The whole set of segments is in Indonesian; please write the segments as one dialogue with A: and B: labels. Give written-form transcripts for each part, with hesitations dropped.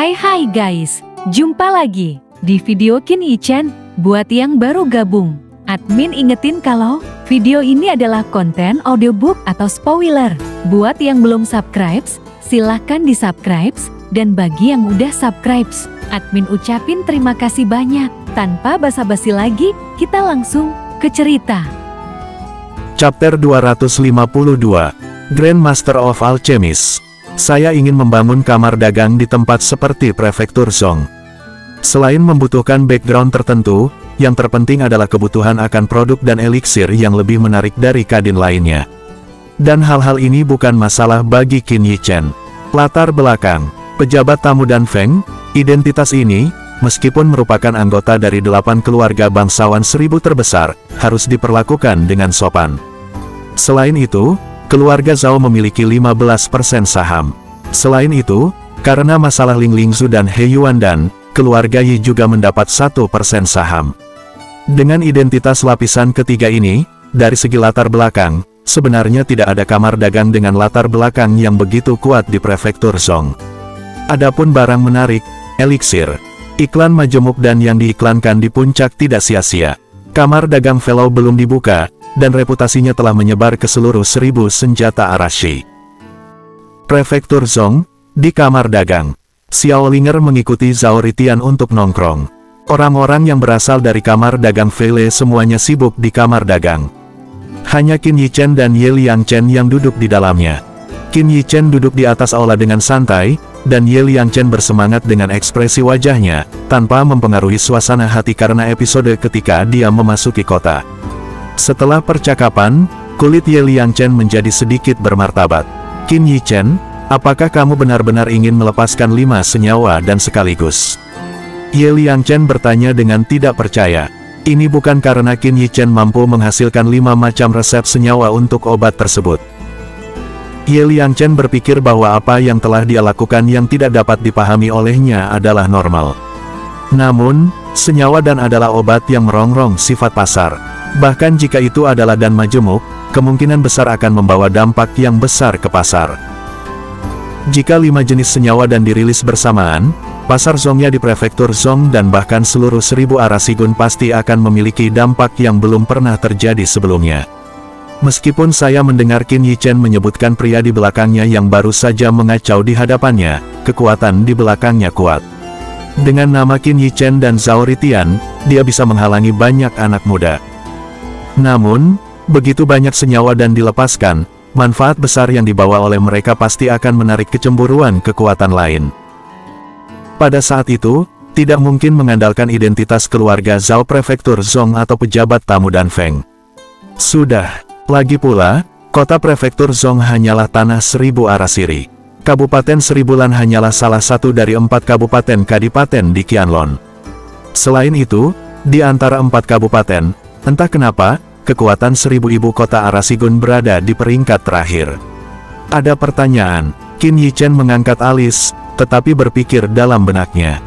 A: Hai guys, jumpa lagi di video Qin Yichan. Buat yang baru gabung, admin ingetin kalau video ini adalah konten audiobook atau spoiler. Buat yang belum subscribe, silahkan di subscribe. Dan bagi yang udah subscribe, admin ucapin terima kasih banyak. Tanpa basa-basi lagi, kita langsung ke cerita.
B: Chapter 252, Grandmaster of Alchemist. Saya ingin membangun kamar dagang di tempat seperti Prefektur Zhong. Selain membutuhkan background tertentu, yang terpenting adalah kebutuhan akan produk dan eliksir yang lebih menarik dari kadin lainnya. Dan hal-hal ini bukan masalah bagi Qin Yichan. Latar belakang, pejabat tamu dan Feng, identitas ini, meskipun merupakan anggota dari 8 keluarga bangsawan 1000 terbesar, harus diperlakukan dengan sopan. Selain itu, keluarga Zhao memiliki 15% saham. Selain itu, karena masalah Ling Lingzhu dan He Yuandan, keluarga Yi juga mendapat 1% saham. Dengan identitas lapisan ketiga ini, dari segi latar belakang, sebenarnya tidak ada kamar dagang dengan latar belakang yang begitu kuat di Prefektur Zhong. Adapun barang menarik, eliksir, iklan majemuk dan yang diiklankan di puncak tidak sia-sia. Kamar dagang Fellow belum dibuka, dan reputasinya telah menyebar ke seluruh 1000 senjata Arashi. Prefektur Zhong, di kamar dagang, Xiao Linger mengikuti Zhao Ritian untuk nongkrong. Orang-orang yang berasal dari kamar dagang Feile semuanya sibuk di kamar dagang. Hanya Qin Yichan dan Ye Liangchen yang duduk di dalamnya. Qin Yichan duduk di atas aula dengan santai, dan Ye Liangchen bersemangat dengan ekspresi wajahnya, tanpa mempengaruhi suasana hati karena episode ketika dia memasuki kota. Setelah percakapan, kulit Ye Liangchen menjadi sedikit bermartabat. Qin Yichan, apakah kamu benar-benar ingin melepaskan 5 senyawa dan sekaligus? Ye Liangchen bertanya dengan tidak percaya. Ini bukan karena Qin Yichan mampu menghasilkan 5 macam resep senyawa untuk obat tersebut. Ye Liangchen berpikir bahwa apa yang telah dia lakukan yang tidak dapat dipahami olehnya adalah normal. Namun, senyawa dan adalah obat yang merongrong sifat pasar. Bahkan jika itu adalah dan majemuk, kemungkinan besar akan membawa dampak yang besar ke pasar. Jika 5 jenis senyawa dan dirilis bersamaan, pasar Zhongya di Prefektur Zhong dan bahkan seluruh 1000 Arasigun pasti akan memiliki dampak yang belum pernah terjadi sebelumnya. Meskipun saya mendengar Qin Yichan menyebutkan pria di belakangnya yang baru saja mengacau di hadapannya, kekuatan di belakangnya kuat. Dengan nama Qin Yichan dan Zhao Ritian, dia bisa menghalangi banyak anak muda. Namun, begitu banyak senyawa dan dilepaskan, manfaat besar yang dibawa oleh mereka pasti akan menarik kecemburuan kekuatan lain. Pada saat itu, tidak mungkin mengandalkan identitas keluarga Zhao Prefektur Zhong atau pejabat tamu dan Feng. Sudah, lagi pula, kota Prefektur Zhong hanyalah tanah 1000 arasiri. Kabupaten Seribulan hanyalah salah satu dari 4 kabupaten kadipaten di Qianlong. Selain itu, di antara 4 kabupaten, entah kenapa, kekuatan 1000 ibu kota Arasigun berada di peringkat terakhir. Ada pertanyaan. Qin Yichan mengangkat alis, tetapi berpikir dalam benaknya.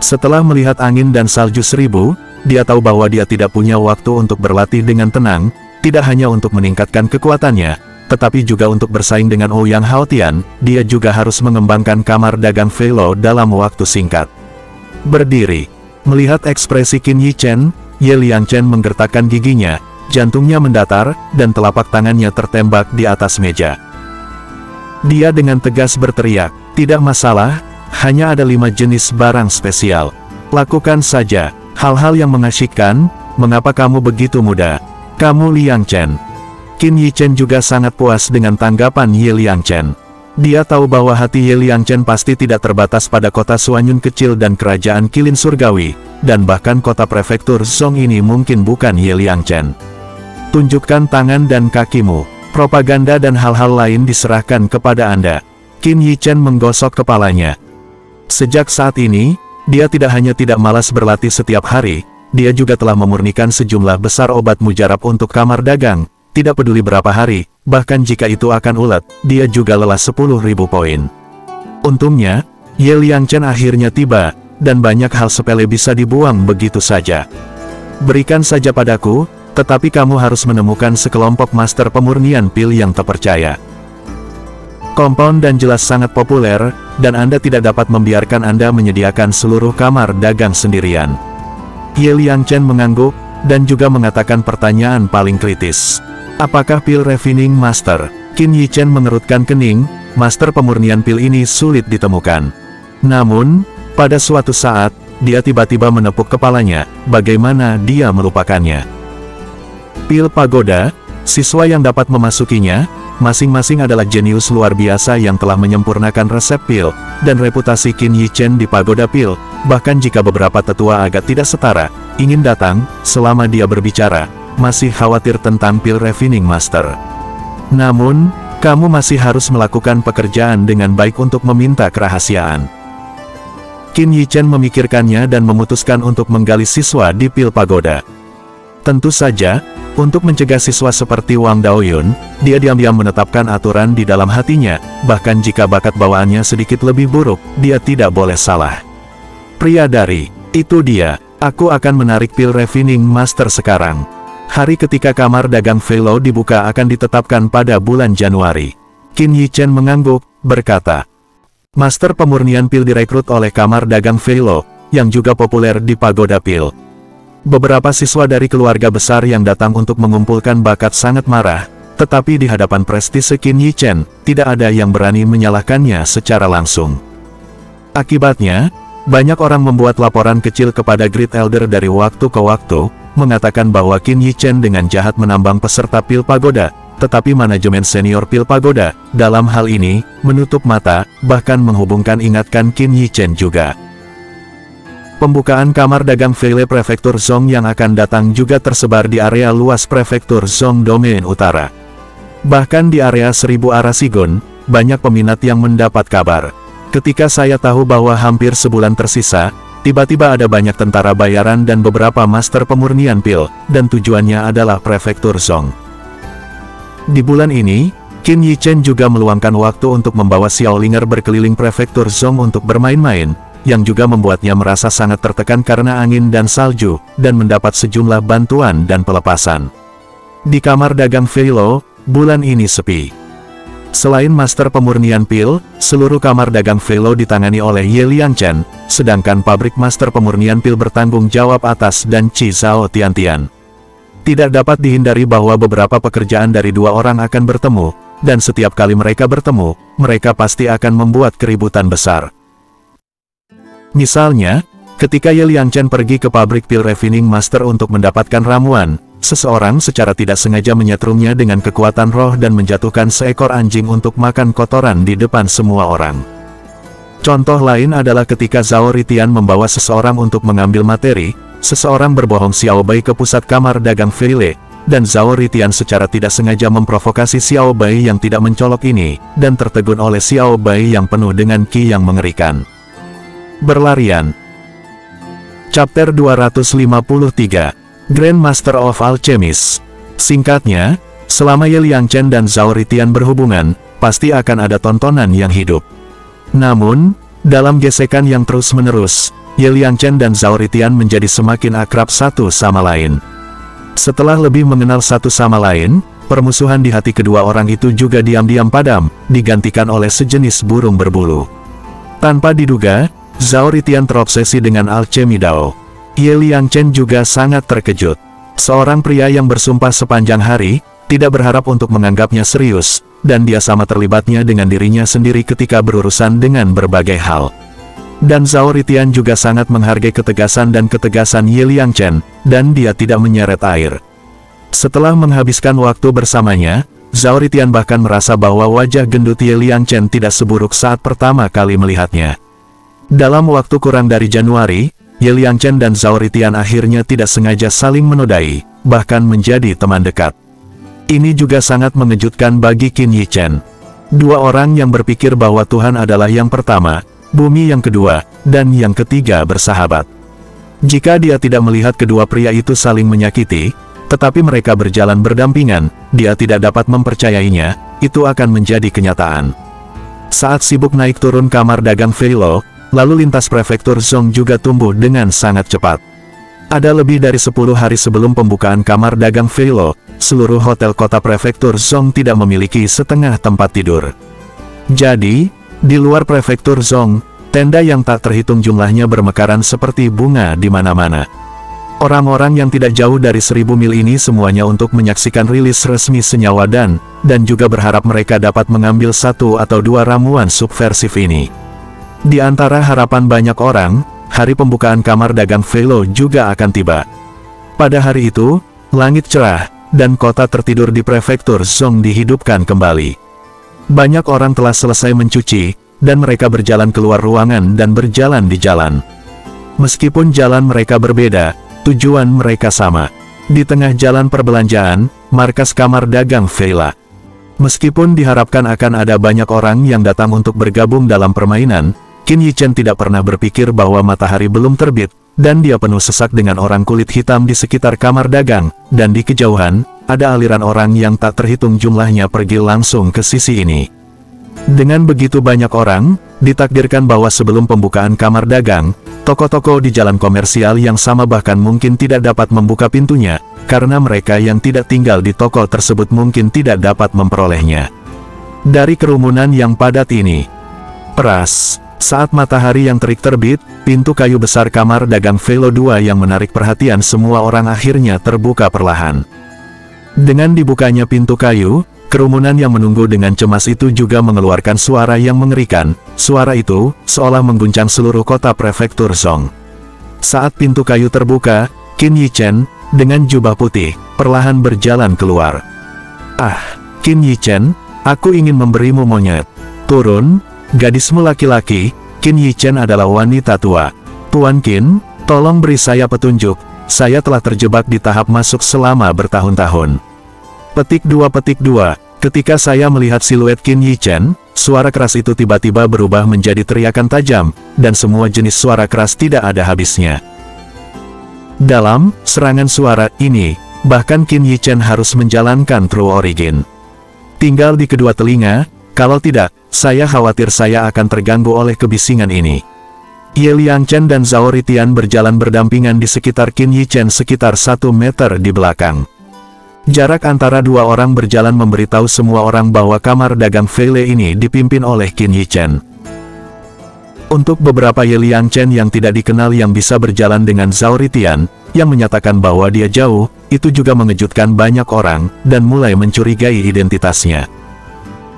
B: Setelah melihat angin dan salju 1000, dia tahu bahwa dia tidak punya waktu untuk berlatih dengan tenang, tidak hanya untuk meningkatkan kekuatannya, tetapi juga untuk bersaing dengan Ouyang Haotian. Dia juga harus mengembangkan kamar dagang Feilo dalam waktu singkat. Berdiri, melihat ekspresi Qin Yichan, Ye Liangchen menggertakkan giginya, jantungnya mendatar, dan telapak tangannya tertembak di atas meja. Dia dengan tegas berteriak, "Tidak masalah, hanya ada 5 jenis barang spesial. Lakukan saja, hal-hal yang mengasyikkan. Mengapa kamu begitu muda? Kamu Liangchen." Qin Yichan juga sangat puas dengan tanggapan Ye Liangchen. Dia tahu bahwa hati Ye Liangchen pasti tidak terbatas pada kota Suanyun kecil dan kerajaan Qilin Surgawi, dan bahkan kota Prefektur Zhong ini mungkin bukan Ye Liangchen. Tunjukkan tangan dan kakimu. Propaganda dan hal-hal lain diserahkan kepada Anda. Qin Yichan menggosok kepalanya. Sejak saat ini, dia tidak hanya tidak malas berlatih setiap hari, dia juga telah memurnikan sejumlah besar obat mujarab untuk kamar dagang. Tidak peduli berapa hari, bahkan jika itu akan ulet, dia juga lelah 10.000 poin. Untungnya, Ye Liangchen akhirnya tiba, dan banyak hal sepele bisa dibuang begitu saja. Berikan saja padaku, tetapi kamu harus menemukan sekelompok master pemurnian pil yang terpercaya. Kompaun dan jelas sangat populer, dan Anda tidak dapat membiarkan Anda menyediakan seluruh kamar dagang sendirian. Ye Liangchen mengangguk, dan juga mengatakan pertanyaan paling kritis. Apakah pil Refining Master? Qin Yichen mengerutkan kening, master pemurnian pil ini sulit ditemukan. Namun, pada suatu saat, dia tiba-tiba menepuk kepalanya, bagaimana dia melupakannya. Pil Pagoda, siswa yang dapat memasukinya, masing-masing adalah jenius luar biasa yang telah menyempurnakan resep pil, dan reputasi Qin Yichen di Pagoda Pil, bahkan jika beberapa tetua agak tidak setara, ingin datang, selama dia berbicara, masih khawatir tentang pil Refining Master. Namun, kamu masih harus melakukan pekerjaan dengan baik untuk meminta kerahasiaan. Qin Yichen memikirkannya dan memutuskan untuk menggali siswa di Pil Pagoda. Tentu saja, untuk mencegah siswa seperti Wang Daoyun, dia diam-diam menetapkan aturan di dalam hatinya, bahkan jika bakat bawaannya sedikit lebih buruk, dia tidak boleh salah. Pria dari, itu dia, aku akan menarik pil Refining Master sekarang. Hari ketika kamar dagang Fei-Lo dibuka akan ditetapkan pada bulan Januari. Qin Yichen mengangguk, berkata, master pemurnian pil direkrut oleh kamar dagang Fei-Lo, yang juga populer di Pagoda Pil. Beberapa siswa dari keluarga besar yang datang untuk mengumpulkan bakat sangat marah, tetapi di hadapan prestise Qin Yichen, tidak ada yang berani menyalahkannya secara langsung. Akibatnya, banyak orang membuat laporan kecil kepada Great Elder dari waktu ke waktu, mengatakan bahwa Qin Yichen dengan jahat menambang peserta Pil Pagoda, tetapi manajemen senior Pil Pagoda, dalam hal ini, menutup mata, bahkan menghubungkan ingatkan Qin Yichen juga. Pembukaan kamar dagang Fei-Le Prefektur Zhong yang akan datang juga tersebar di area luas Prefektur Zhong Domain Utara. Bahkan di area 1000 Arasigon, banyak peminat yang mendapat kabar. Ketika saya tahu bahwa hampir sebulan tersisa, tiba-tiba ada banyak tentara bayaran dan beberapa master pemurnian pil, dan tujuannya adalah Prefektur Zhong. Di bulan ini, Qin Yichen juga meluangkan waktu untuk membawa Xiaolinger berkeliling Prefektur Zhong untuk bermain-main, yang juga membuatnya merasa sangat tertekan karena angin dan salju, dan mendapat sejumlah bantuan dan pelepasan. Di kamar dagang Fei-Lo, bulan ini sepi. Selain master pemurnian pil, seluruh kamar dagang Fei-Lo ditangani oleh Ye Liangchen, sedangkan pabrik master pemurnian pil bertanggung jawab atas dan Qi Zhao Tiantian. Tidak dapat dihindari bahwa beberapa pekerjaan dari dua orang akan bertemu, dan setiap kali mereka bertemu, mereka pasti akan membuat keributan besar. Misalnya, ketika Ye Liangchen pergi ke pabrik pil Refining Master untuk mendapatkan ramuan, seseorang secara tidak sengaja menyetrumnya dengan kekuatan roh dan menjatuhkan seekor anjing untuk makan kotoran di depan semua orang. Contoh lain adalah ketika Zhao Ritian membawa seseorang untuk mengambil materi, seseorang berbohong Xiao Bai ke pusat kamar dagang Fei-Le, dan Zhao Ritian secara tidak sengaja memprovokasi Xiao Bai yang tidak mencolok ini, dan tertegun oleh Xiao Bai yang penuh dengan ki yang mengerikan. Berlarian. Chapter 253, Grand Master of Alchemist. Singkatnya, selama Ye Liangchen dan Zhao Ritian berhubungan, pasti akan ada tontonan yang hidup. Namun, dalam gesekan yang terus-menerus, Ye Liangchen dan Zhao Ritian menjadi semakin akrab satu sama lain. Setelah lebih mengenal satu sama lain, permusuhan di hati kedua orang itu juga diam-diam padam, digantikan oleh sejenis burung berbulu. Tanpa diduga, Zhao Ritian terobsesi dengan alchemy Dao. Ye Liangchen juga sangat terkejut. Seorang pria yang bersumpah sepanjang hari, tidak berharap untuk menganggapnya serius, dan dia sama terlibatnya dengan dirinya sendiri ketika berurusan dengan berbagai hal. Dan Zhao Ritian juga sangat menghargai ketegasan Ye Liangchen, dan dia tidak menyeret air. Setelah menghabiskan waktu bersamanya, Zhao Ritian bahkan merasa bahwa wajah gendut Ye Liangchen tidak seburuk saat pertama kali melihatnya. Dalam waktu kurang dari Januari, Ye Liangchen dan Zhao Ritian akhirnya tidak sengaja saling menodai, bahkan menjadi teman dekat. Ini juga sangat mengejutkan bagi Qin Yichen. Dua orang yang berpikir bahwa Tuhan adalah yang pertama, bumi yang kedua, dan yang ketiga bersahabat. Jika dia tidak melihat kedua pria itu saling menyakiti, tetapi mereka berjalan berdampingan, dia tidak dapat mempercayainya, itu akan menjadi kenyataan. Saat sibuk naik turun kamar dagang Fei-Lo, lalu lintas Prefektur Zhong juga tumbuh dengan sangat cepat. Ada lebih dari 10 hari sebelum pembukaan kamar dagang Fei-Lo, seluruh hotel kota Prefektur Zhong tidak memiliki setengah tempat tidur. Jadi, di luar prefektur Zhong, tenda yang tak terhitung jumlahnya bermekaran seperti bunga di mana-mana. Orang-orang yang tidak jauh dari 1000 mil ini semuanya untuk menyaksikan rilis resmi senyawa dan juga berharap mereka dapat mengambil 1 atau 2 ramuan subversif ini. Di antara harapan banyak orang, hari pembukaan kamar dagang Velo juga akan tiba. Pada hari itu, langit cerah, dan kota tertidur di prefektur Zhong dihidupkan kembali. Banyak orang telah selesai mencuci, dan mereka berjalan keluar ruangan dan berjalan di jalan. Meskipun jalan mereka berbeda, tujuan mereka sama. Di tengah jalan perbelanjaan, markas kamar dagang Vela. Meskipun diharapkan akan ada banyak orang yang datang untuk bergabung dalam permainan, Qin Yichen tidak pernah berpikir bahwa matahari belum terbit, dan dia penuh sesak dengan orang kulit hitam di sekitar kamar dagang, dan di kejauhan, ada aliran orang yang tak terhitung jumlahnya pergi langsung ke sisi ini. Dengan begitu banyak orang, ditakdirkan bahwa sebelum pembukaan kamar dagang, toko-toko di jalan komersial yang sama bahkan mungkin tidak dapat membuka pintunya, karena mereka yang tidak tinggal di toko tersebut mungkin tidak dapat memperolehnya. Dari kerumunan yang padat ini, peras, saat matahari yang terik terbit, pintu kayu besar kamar dagang Velo 2 yang menarik perhatian semua orang akhirnya terbuka perlahan. Dengan dibukanya pintu kayu, kerumunan yang menunggu dengan cemas itu juga mengeluarkan suara yang mengerikan. Suara itu, seolah mengguncang seluruh kota prefektur Zhong. Saat pintu kayu terbuka, Qin Yichen, dengan jubah putih, perlahan berjalan keluar. "Ah, Qin Yichen, aku ingin memberimu monyet. Turun, gadismu laki-laki." Qin Yichen adalah wanita tua. "Tuan Qin, tolong beri saya petunjuk, saya telah terjebak di tahap masuk selama bertahun-tahun." Petik 2. Ketika saya melihat siluet Qin Yichen, suara keras itu tiba-tiba berubah menjadi teriakan tajam, dan semua jenis suara keras tidak ada habisnya. Dalam serangan suara ini, bahkan Qin Yichen harus menjalankan True Origin. Tinggal di kedua telinga, kalau tidak, saya khawatir saya akan terganggu oleh kebisingan ini. Ye Liangchen dan Zhao Ritian berjalan berdampingan di sekitar Qin Yichen sekitar 1 meter di belakang. Jarak antara dua orang berjalan memberitahu semua orang bahwa kamar dagang Vele ini dipimpin oleh Qin Yichen. Untuk beberapa Ye Liangchen yang tidak dikenal yang bisa berjalan dengan Zhao Ritian, yang menyatakan bahwa dia jauh, itu juga mengejutkan banyak orang, dan mulai mencurigai identitasnya.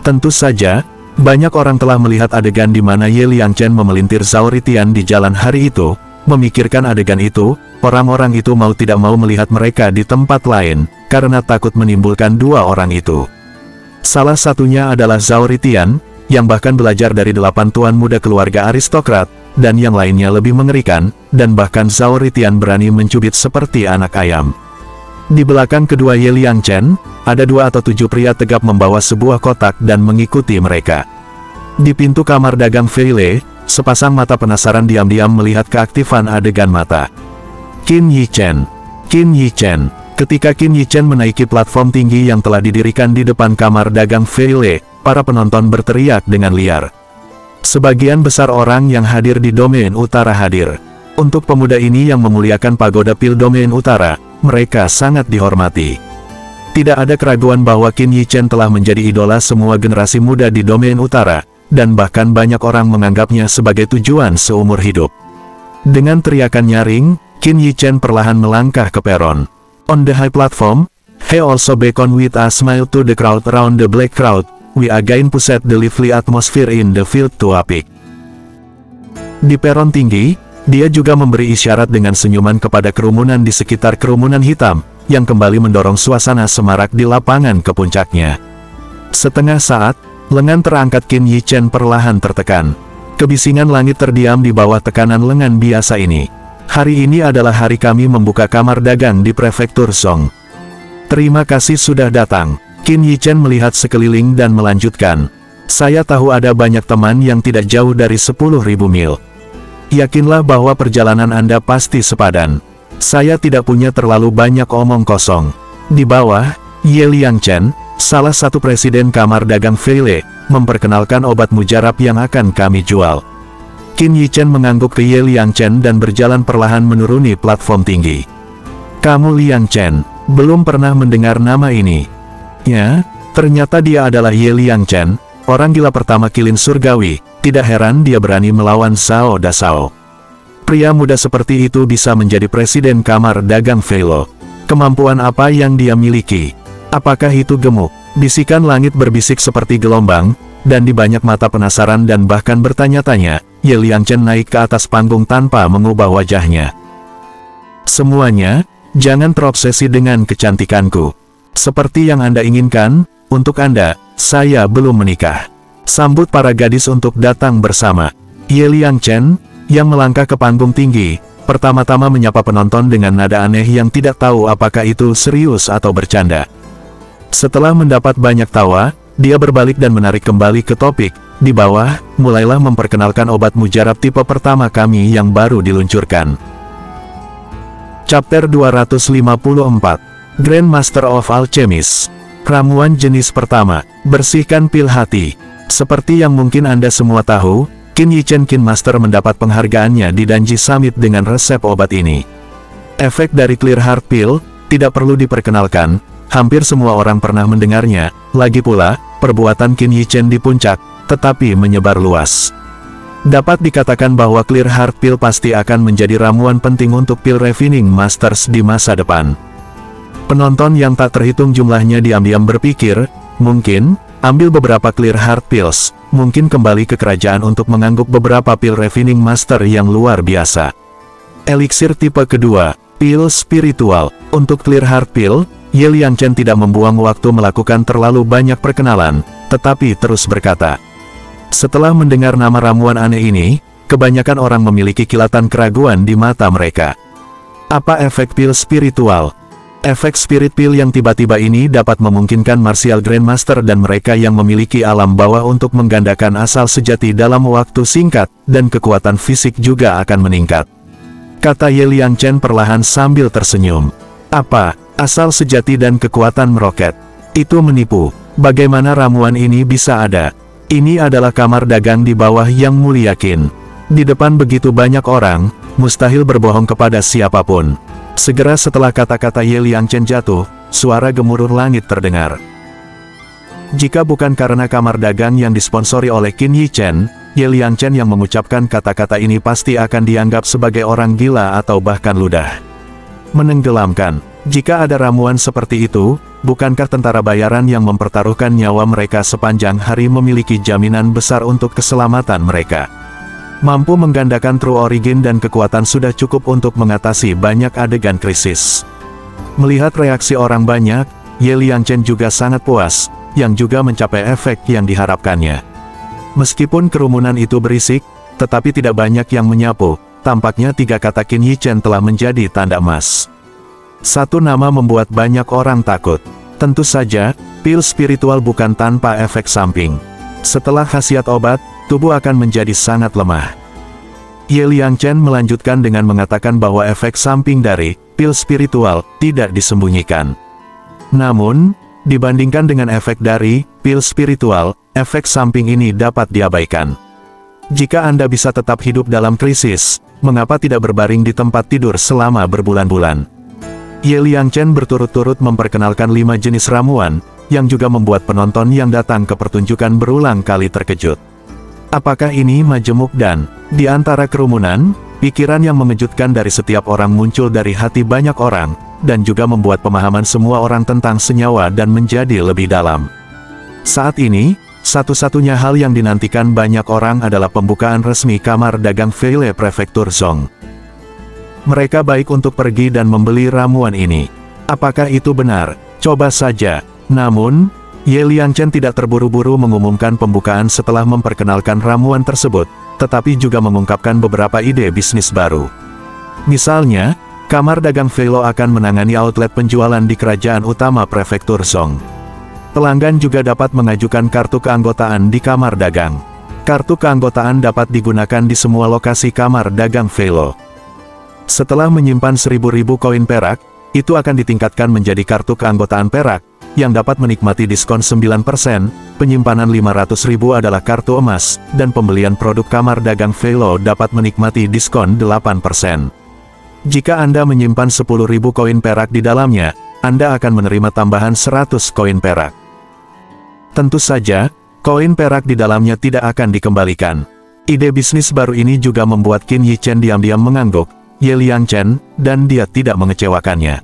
B: Tentu saja, banyak orang telah melihat adegan di mana Ye Liangchen memelintir Zhao Ritian di jalan hari itu. Memikirkan adegan itu, orang-orang itu mau tidak mau melihat mereka di tempat lain, karena takut menimbulkan dua orang itu. Salah satunya adalah Zhao Ritian, yang bahkan belajar dari 8 tuan muda keluarga aristokrat, dan yang lainnya lebih mengerikan, dan bahkan Zhao Ritian berani mencubit seperti anak ayam. Di belakang kedua Ye Liangchen, ada 2 atau 7 pria tegap membawa sebuah kotak dan mengikuti mereka. Di pintu kamar dagang Vele, sepasang mata penasaran diam-diam melihat keaktifan adegan mata. Qin Yichen. Qin Yichen. Ketika Qin Yichen menaiki platform tinggi yang telah didirikan di depan kamar dagang Vele, para penonton berteriak dengan liar. Sebagian besar orang yang hadir di domain utara hadir. Untuk pemuda ini yang memuliakan pagoda pil domain utara, mereka sangat dihormati. Tidak ada keraguan bahwa Qin Yichen telah menjadi idola semua generasi muda di domain utara, dan bahkan banyak orang menganggapnya sebagai tujuan seumur hidup. Dengan teriakan nyaring, Qin Yichen perlahan melangkah ke peron. On the high platform, he also beckon with a smile to the crowd around the black crowd. We again pushed the lively atmosphere in the field to a peak. Di peron tinggi, dia juga memberi isyarat dengan senyuman kepada kerumunan di sekitar kerumunan hitam, yang kembali mendorong suasana semarak di lapangan ke puncaknya. Setengah saat, lengan terangkat Qin Yichen perlahan tertekan. Kebisingan langit terdiam di bawah tekanan lengan biasa ini. "Hari ini adalah hari kami membuka kamar dagang di prefektur Zhong. Terima kasih sudah datang." Qin Yichen melihat sekeliling dan melanjutkan. "Saya tahu ada banyak teman yang tidak jauh dari 10.000 mil. Yakinlah bahwa perjalanan Anda pasti sepadan. Saya tidak punya terlalu banyak omong kosong." Di bawah, Ye Liangchen, salah satu presiden kamar dagang Vele, memperkenalkan obat mujarab yang akan kami jual. Qin Yichen mengangguk ke Ye Liangchen dan berjalan perlahan menuruni platform tinggi. "Kamu Liangchen, belum pernah mendengar nama ini?" "Ya, ternyata dia adalah Ye Liangchen, Orang gila pertama kilin surgawi, tidak heran dia berani melawan Zhao Dashao. Pria muda seperti itu bisa menjadi presiden kamar dagang Feilo. Kemampuan apa yang dia miliki? Apakah itu gemuk? Bisikan langit berbisik seperti gelombang, dan di banyak mata penasaran dan bahkan bertanya-tanya, Ye Liangchen naik ke atas panggung tanpa mengubah wajahnya. Semuanya, jangan terobsesi dengan kecantikanku. Seperti yang Anda inginkan, untuk Anda, saya belum menikah. Sambut para gadis untuk datang bersama. Ye Liangchen, yang melangkah ke panggung tinggi, pertama-tama menyapa penonton dengan nada aneh yang tidak tahu apakah itu serius atau bercanda. Setelah mendapat banyak tawa, dia berbalik dan menarik kembali ke topik. Di bawah, mulailah memperkenalkan obat mujarab tipe pertama kami yang baru diluncurkan. Chapter 254, Grandmaster of Alchemist. Ramuan jenis pertama, bersihkan pil hati. Seperti yang mungkin Anda semua tahu, Qin Yichen Qin Master mendapat penghargaannya di Danji Summit dengan resep obat ini. Efek dari Clear Heart Pill tidak perlu diperkenalkan, hampir semua orang pernah mendengarnya. Lagi pula, perbuatan Qin Yichen di puncak, tetapi menyebar luas. Dapat dikatakan bahwa Clear Heart Pill pasti akan menjadi ramuan penting untuk Pill Refining Masters di masa depan. Penonton yang tak terhitung jumlahnya diam-diam berpikir, mungkin, ambil beberapa Clear Heart Pills, mungkin kembali ke kerajaan untuk mengangguk beberapa Pill Refining Master yang luar biasa. Eliksir tipe kedua, Pill Spiritual. Untuk Clear Heart Pill, Ye Liangchen tidak membuang waktu melakukan terlalu banyak perkenalan, tetapi terus berkata. Setelah mendengar nama ramuan aneh ini, kebanyakan orang memiliki kilatan keraguan di mata mereka. Apa efek pil spiritual? Efek spirit pill yang tiba-tiba ini dapat memungkinkan Martial Grandmaster dan mereka yang memiliki alam bawah untuk menggandakan asal sejati dalam waktu singkat, dan kekuatan fisik juga akan meningkat. Kata Ye Liangchen perlahan sambil tersenyum. Apa? Asal sejati dan kekuatan meroket. Itu menipu. Bagaimana ramuan ini bisa ada? Ini adalah kamar dagang di bawah yang mulia Qin. Di depan begitu banyak orang, mustahil berbohong kepada siapapun. Segera setelah kata-kata Ye Liangchen jatuh, suara gemuruh langit terdengar. Jika bukan karena kamar dagang yang disponsori oleh Qin Yichen, Ye Liangchen yang mengucapkan kata-kata ini pasti akan dianggap sebagai orang gila atau bahkan ludah. Menenggelamkan. Jika ada ramuan seperti itu, bukankah tentara bayaran yang mempertaruhkan nyawa mereka sepanjang hari memiliki jaminan besar untuk keselamatan mereka? Mampu menggandakan True Origin dan kekuatan sudah cukup untuk mengatasi banyak adegan krisis. Melihat reaksi orang banyak, Ye Liangchen juga sangat puas, yang juga mencapai efek yang diharapkannya. Meskipun kerumunan itu berisik, tetapi tidak banyak yang menyapu, tampaknya 3 kata Qin Yichen telah menjadi tanda emas. Satu nama membuat banyak orang takut. Tentu saja, pil spiritual bukan tanpa efek samping. Setelah khasiat obat, tubuh akan menjadi sangat lemah. Ye Liangchen melanjutkan dengan mengatakan bahwa efek samping dari pil spiritual tidak disembunyikan. Namun, dibandingkan dengan efek dari pil spiritual, efek samping ini dapat diabaikan. Jika Anda bisa tetap hidup dalam krisis, mengapa tidak berbaring di tempat tidur selama berbulan-bulan? Ye Liangchen berturut-turut memperkenalkan 5 jenis ramuan, yang juga membuat penonton yang datang ke pertunjukan berulang kali terkejut. Apakah ini majemuk? Dan di antara kerumunan, pikiran yang mengejutkan dari setiap orang muncul dari hati banyak orang, dan juga membuat pemahaman semua orang tentang senyawa dan menjadi lebih dalam. Saat ini, satu-satunya hal yang dinantikan banyak orang adalah pembukaan resmi kamar dagang Feile Prefektur Zhong. Mereka baik untuk pergi dan membeli ramuan ini. Apakah itu benar? Coba saja. Namun, Ye Liangchen tidak terburu-buru mengumumkan pembukaan setelah memperkenalkan ramuan tersebut, tetapi juga mengungkapkan beberapa ide bisnis baru. Misalnya, kamar dagang Feilo akan menangani outlet penjualan di kerajaan utama Prefektur Zhong. Pelanggan juga dapat mengajukan kartu keanggotaan di kamar dagang. Kartu keanggotaan dapat digunakan di semua lokasi kamar dagang Feilo. Setelah menyimpan 1000 koin perak, itu akan ditingkatkan menjadi kartu keanggotaan perak, yang dapat menikmati diskon 9%, penyimpanan 500.000 adalah kartu emas, dan pembelian produk kamar dagang Feilo dapat menikmati diskon 8%. Jika Anda menyimpan 10.000 koin perak di dalamnya, Anda akan menerima tambahan 100 koin perak. Tentu saja, Koin perak di dalamnya tidak akan dikembalikan. Ide bisnis baru ini juga membuat Qin Yichen diam-diam mengangguk Ye Liangchen, dan dia tidak mengecewakannya.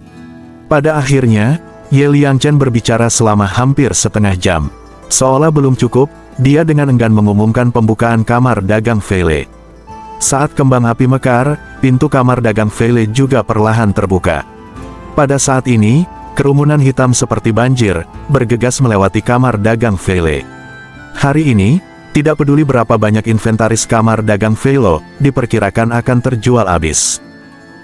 B: Pada akhirnya, Ye Liangchen berbicara selama hampir setengah jam. Seolah belum cukup, dia dengan enggan mengumumkan pembukaan kamar dagang Feile. Saat kembang api mekar, pintu kamar dagang Feile juga perlahan terbuka. Pada saat ini, kerumunan hitam seperti banjir, bergegas melewati kamar dagang Feile. Hari ini, tidak peduli berapa banyak inventaris kamar dagang Feile, diperkirakan akan terjual habis.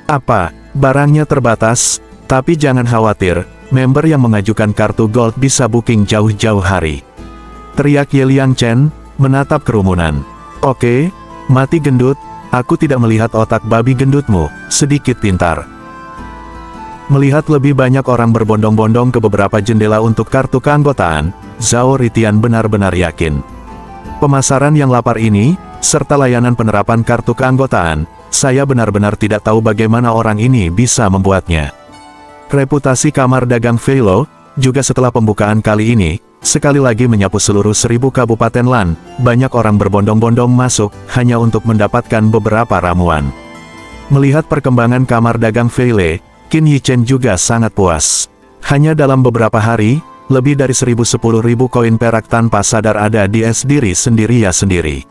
B: Apa, barangnya terbatas, tapi jangan khawatir, member yang mengajukan kartu gold bisa booking jauh-jauh hari. Teriak Ye Liangchen, menatap kerumunan. Oke, mati gendut, aku tidak melihat otak babi gendutmu, sedikit pintar. Melihat lebih banyak orang berbondong-bondong ke beberapa jendela untuk kartu keanggotaan, Zhao Ritian benar-benar yakin. Pemasaran yang lapar ini, serta layanan penerapan kartu keanggotaan, saya benar-benar tidak tahu bagaimana orang ini bisa membuatnya. Reputasi kamar dagang Feile, juga setelah pembukaan kali ini, sekali lagi menyapu seluruh 1000 kabupaten Lan, banyak orang berbondong-bondong masuk, hanya untuk mendapatkan beberapa ramuan. Melihat perkembangan kamar dagang Feile, Qin Yichen juga sangat puas. Hanya dalam beberapa hari, lebih dari 1010.000 koin perak tanpa sadar ada di diri sendiri.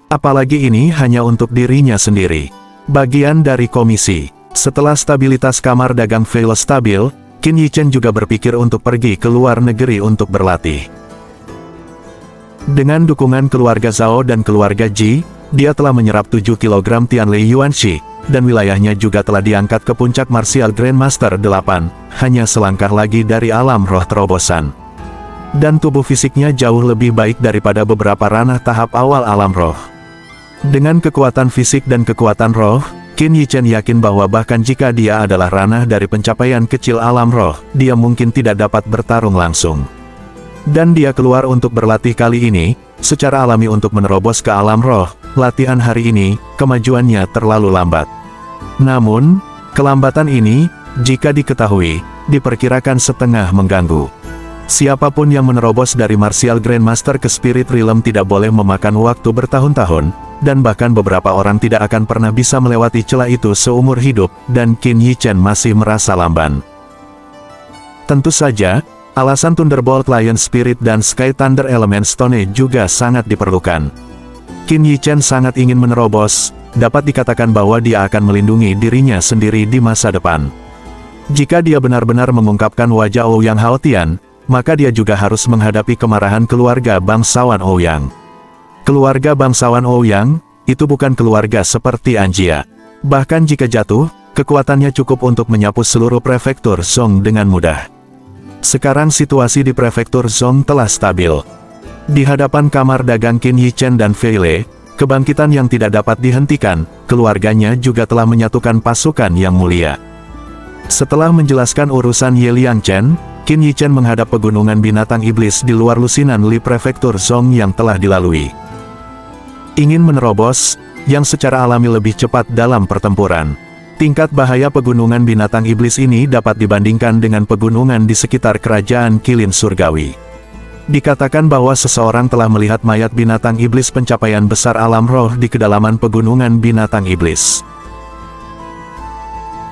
B: Apalagi ini hanya untuk dirinya sendiri. Bagian dari komisi. Setelah stabilitas kamar dagang Feile stabil, Qin Yichen juga berpikir untuk pergi ke luar negeri untuk berlatih. Dengan dukungan keluarga Zhao dan keluarga Ji, dia telah menyerap 7 kg Tianlei Yuanxi, dan wilayahnya juga telah diangkat ke puncak Martial Grandmaster 8, hanya selangkah lagi dari alam roh terobosan. Dan tubuh fisiknya jauh lebih baik daripada beberapa ranah tahap awal alam roh. Dengan kekuatan fisik dan kekuatan roh, Qin Yichen yakin bahwa bahkan jika dia adalah ranah dari pencapaian kecil alam roh, dia mungkin tidak dapat bertarung langsung. Dan dia keluar untuk berlatih kali ini, secara alami untuk menerobos ke alam roh. Latihan hari ini, kemajuannya terlalu lambat. Namun, kelambatan ini, jika diketahui, diperkirakan setengah mengganggu. Siapapun yang menerobos dari Martial Grandmaster ke Spirit Realm tidak boleh memakan waktu bertahun-tahun, dan bahkan beberapa orang tidak akan pernah bisa melewati celah itu seumur hidup, dan Qin Yichen masih merasa lamban. Tentu saja, alasan Thunderbolt Lion Spirit dan Sky Thunder Element Stone juga sangat diperlukan. Qin Yichen sangat ingin menerobos, dapat dikatakan bahwa dia akan melindungi dirinya sendiri di masa depan. Jika dia benar-benar mengungkapkan wajah Ouyang Haotian, maka dia juga harus menghadapi kemarahan keluarga bangsawan Ouyang. Keluarga bangsawan Ouyang, itu bukan keluarga seperti Anjia. Bahkan jika jatuh, kekuatannya cukup untuk menyapu seluruh prefektur Zhong dengan mudah. Sekarang situasi di prefektur Zhong telah stabil. Di hadapan kamar dagang Qin Yichen dan Feile, kebangkitan yang tidak dapat dihentikan, keluarganya juga telah menyatukan pasukan yang mulia. Setelah menjelaskan urusan Ye Liangchen, Qin Yichen menghadap pegunungan binatang iblis di luar lusinan Li Prefektur Zhong yang telah dilalui. Ingin menerobos, yang secara alami lebih cepat dalam pertempuran. Tingkat bahaya pegunungan binatang iblis ini dapat dibandingkan dengan pegunungan di sekitar kerajaan Qilin Surgawi. Dikatakan bahwa seseorang telah melihat mayat binatang iblis pencapaian besar alam roh di kedalaman pegunungan binatang iblis.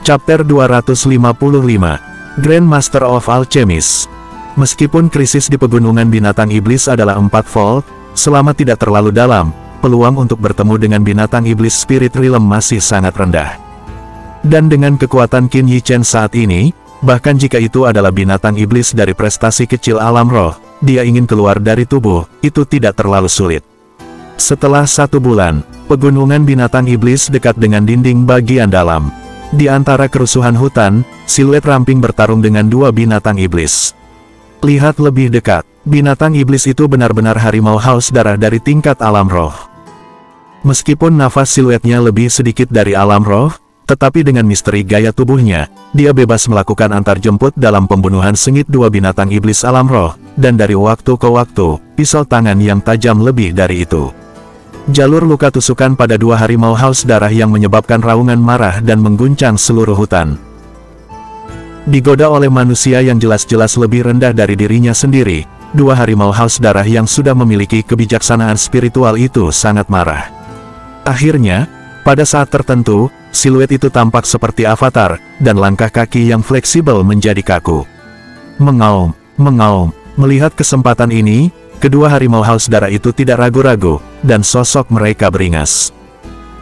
B: Chapter 255, Grandmaster of Alchemist. Meskipun krisis di pegunungan binatang iblis adalah 4 volt, selama tidak terlalu dalam, peluang untuk bertemu dengan binatang iblis Spirit Realm masih sangat rendah. Dan dengan kekuatan Qin Yichen saat ini, bahkan jika itu adalah binatang iblis dari prestasi kecil alam roh, dia ingin keluar dari tubuh, itu tidak terlalu sulit. Setelah 1 bulan, pegunungan binatang iblis dekat dengan dinding bagian dalam. Di antara kerusuhan hutan, siluet ramping bertarung dengan 2 binatang iblis. Lihat lebih dekat, binatang iblis itu benar-benar harimau haus darah dari tingkat alam roh. Meskipun nafas siluetnya lebih sedikit dari alam roh, tetapi dengan misteri gaya tubuhnya, dia bebas melakukan antarjemput dalam pembunuhan sengit 2 binatang iblis alam roh, dan dari waktu ke waktu, pisau tangan yang tajam lebih dari itu. Jalur luka tusukan pada 2 harimau haus darah yang menyebabkan raungan marah dan mengguncang seluruh hutan. Digoda oleh manusia yang jelas-jelas lebih rendah dari dirinya sendiri, dua harimau haus darah yang sudah memiliki kebijaksanaan spiritual itu sangat marah. Akhirnya, pada saat tertentu, siluet itu tampak seperti avatar, dan langkah kaki yang fleksibel menjadi kaku. Mengaum, mengaum. Melihat kesempatan ini, kedua harimau haus darah itu tidak ragu-ragu, dan sosok mereka beringas.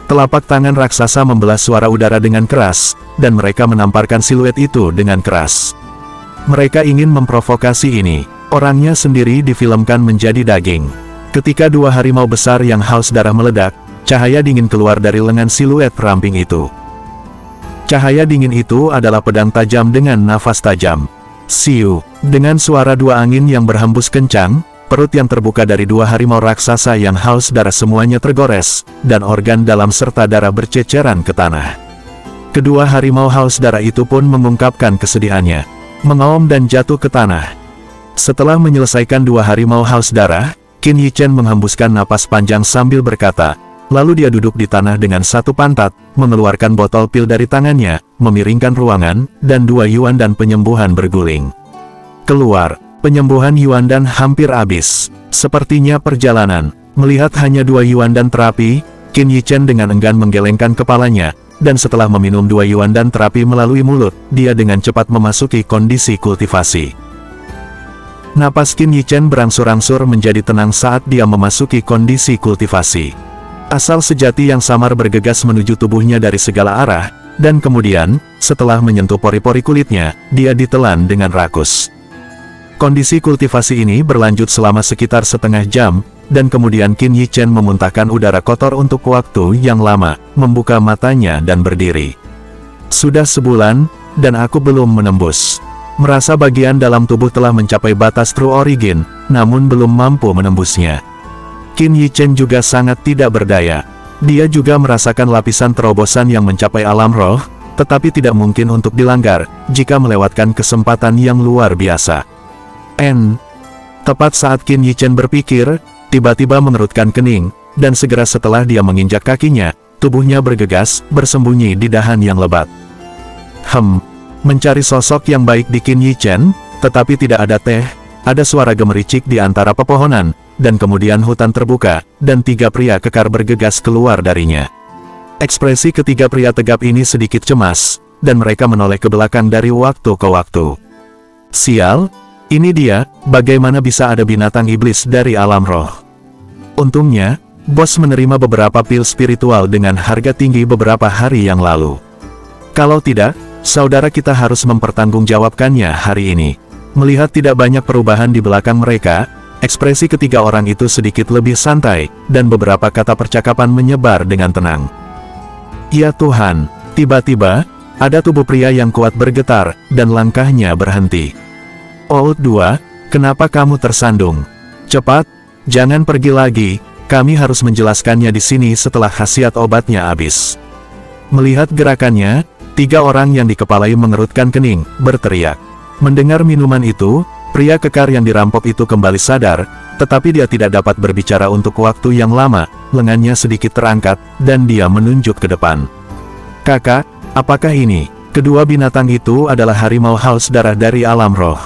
B: Telapak tangan raksasa membelah suara udara dengan keras, dan mereka menamparkan siluet itu dengan keras. Mereka ingin memprovokasi ini. Orangnya sendiri difilmkan menjadi daging. Ketika dua harimau besar yang haus darah meledak, cahaya dingin keluar dari lengan siluet ramping itu. Cahaya dingin itu adalah pedang tajam dengan nafas tajam. Siu, dengan suara dua angin yang berhembus kencang, perut yang terbuka dari dua harimau raksasa yang haus darah semuanya tergores, dan organ dalam serta darah berceceran ke tanah. Kedua harimau haus darah itu pun mengungkapkan kesedihannya, mengaum dan jatuh ke tanah. Setelah menyelesaikan dua harimau haus darah, Qin Yichen menghembuskan napas panjang sambil berkata, lalu dia duduk di tanah dengan satu pantat, mengeluarkan botol pil dari tangannya, memiringkan ruangan, dan dua Yuan dan penyembuhan berguling. Keluar, penyembuhan Yuan dan hampir habis. Sepertinya perjalanan. Melihat hanya dua Yuan dan terapi, Qin Yichen dengan enggan menggelengkan kepalanya, dan setelah meminum dua Yuan dan terapi melalui mulut, dia dengan cepat memasuki kondisi kultivasi. Napas Qin Yichen berangsur-angsur menjadi tenang saat dia memasuki kondisi kultivasi. Asal sejati yang samar bergegas menuju tubuhnya dari segala arah, dan kemudian, setelah menyentuh pori-pori kulitnya, dia ditelan dengan rakus. Kondisi kultivasi ini berlanjut selama sekitar setengah jam, dan kemudian Qin Yichen memuntahkan udara kotor untuk waktu yang lama, membuka matanya dan berdiri. Sudah sebulan, dan aku belum menembus. Merasa bagian dalam tubuh telah mencapai batas true origin, namun belum mampu menembusnya. Qin Yichen juga sangat tidak berdaya. Dia juga merasakan lapisan terobosan yang mencapai alam roh, tetapi tidak mungkin untuk dilanggar, jika melewatkan kesempatan yang luar biasa. Tepat saat Qin Yichen berpikir, tiba-tiba mengerutkan kening, dan segera setelah dia menginjak kakinya, tubuhnya bergegas, bersembunyi di dahan yang lebat. Mencari sosok yang baik di Qin Yichen, tetapi tidak ada teh, ada suara gemericik di antara pepohonan, dan kemudian hutan terbuka, dan tiga pria kekar bergegas keluar darinya. Ekspresi ketiga pria tegap ini sedikit cemas, dan mereka menoleh ke belakang dari waktu ke waktu. Sial, ini dia, bagaimana bisa ada binatang iblis dari alam roh? Untungnya, bos menerima beberapa pil spiritual dengan harga tinggi beberapa hari yang lalu. Kalau tidak, saudara kita harus mempertanggungjawabkannya hari ini. Melihat tidak banyak perubahan di belakang mereka, ekspresi ketiga orang itu sedikit lebih santai, dan beberapa kata percakapan menyebar dengan tenang. Ya Tuhan, tiba-tiba, ada tubuh pria yang kuat bergetar, dan langkahnya berhenti. Old 2, kenapa kamu tersandung? Cepat, jangan pergi lagi, kami harus menjelaskannya di sini setelah khasiat obatnya habis. Melihat gerakannya, tiga orang yang dikepalai mengerutkan kening, berteriak. Mendengar minuman itu, pria kekar yang dirampok itu kembali sadar, tetapi dia tidak dapat berbicara untuk waktu yang lama, lengannya sedikit terangkat, dan dia menunjuk ke depan. Kakak, apakah ini? Kedua binatang itu adalah harimau haus darah dari alam roh.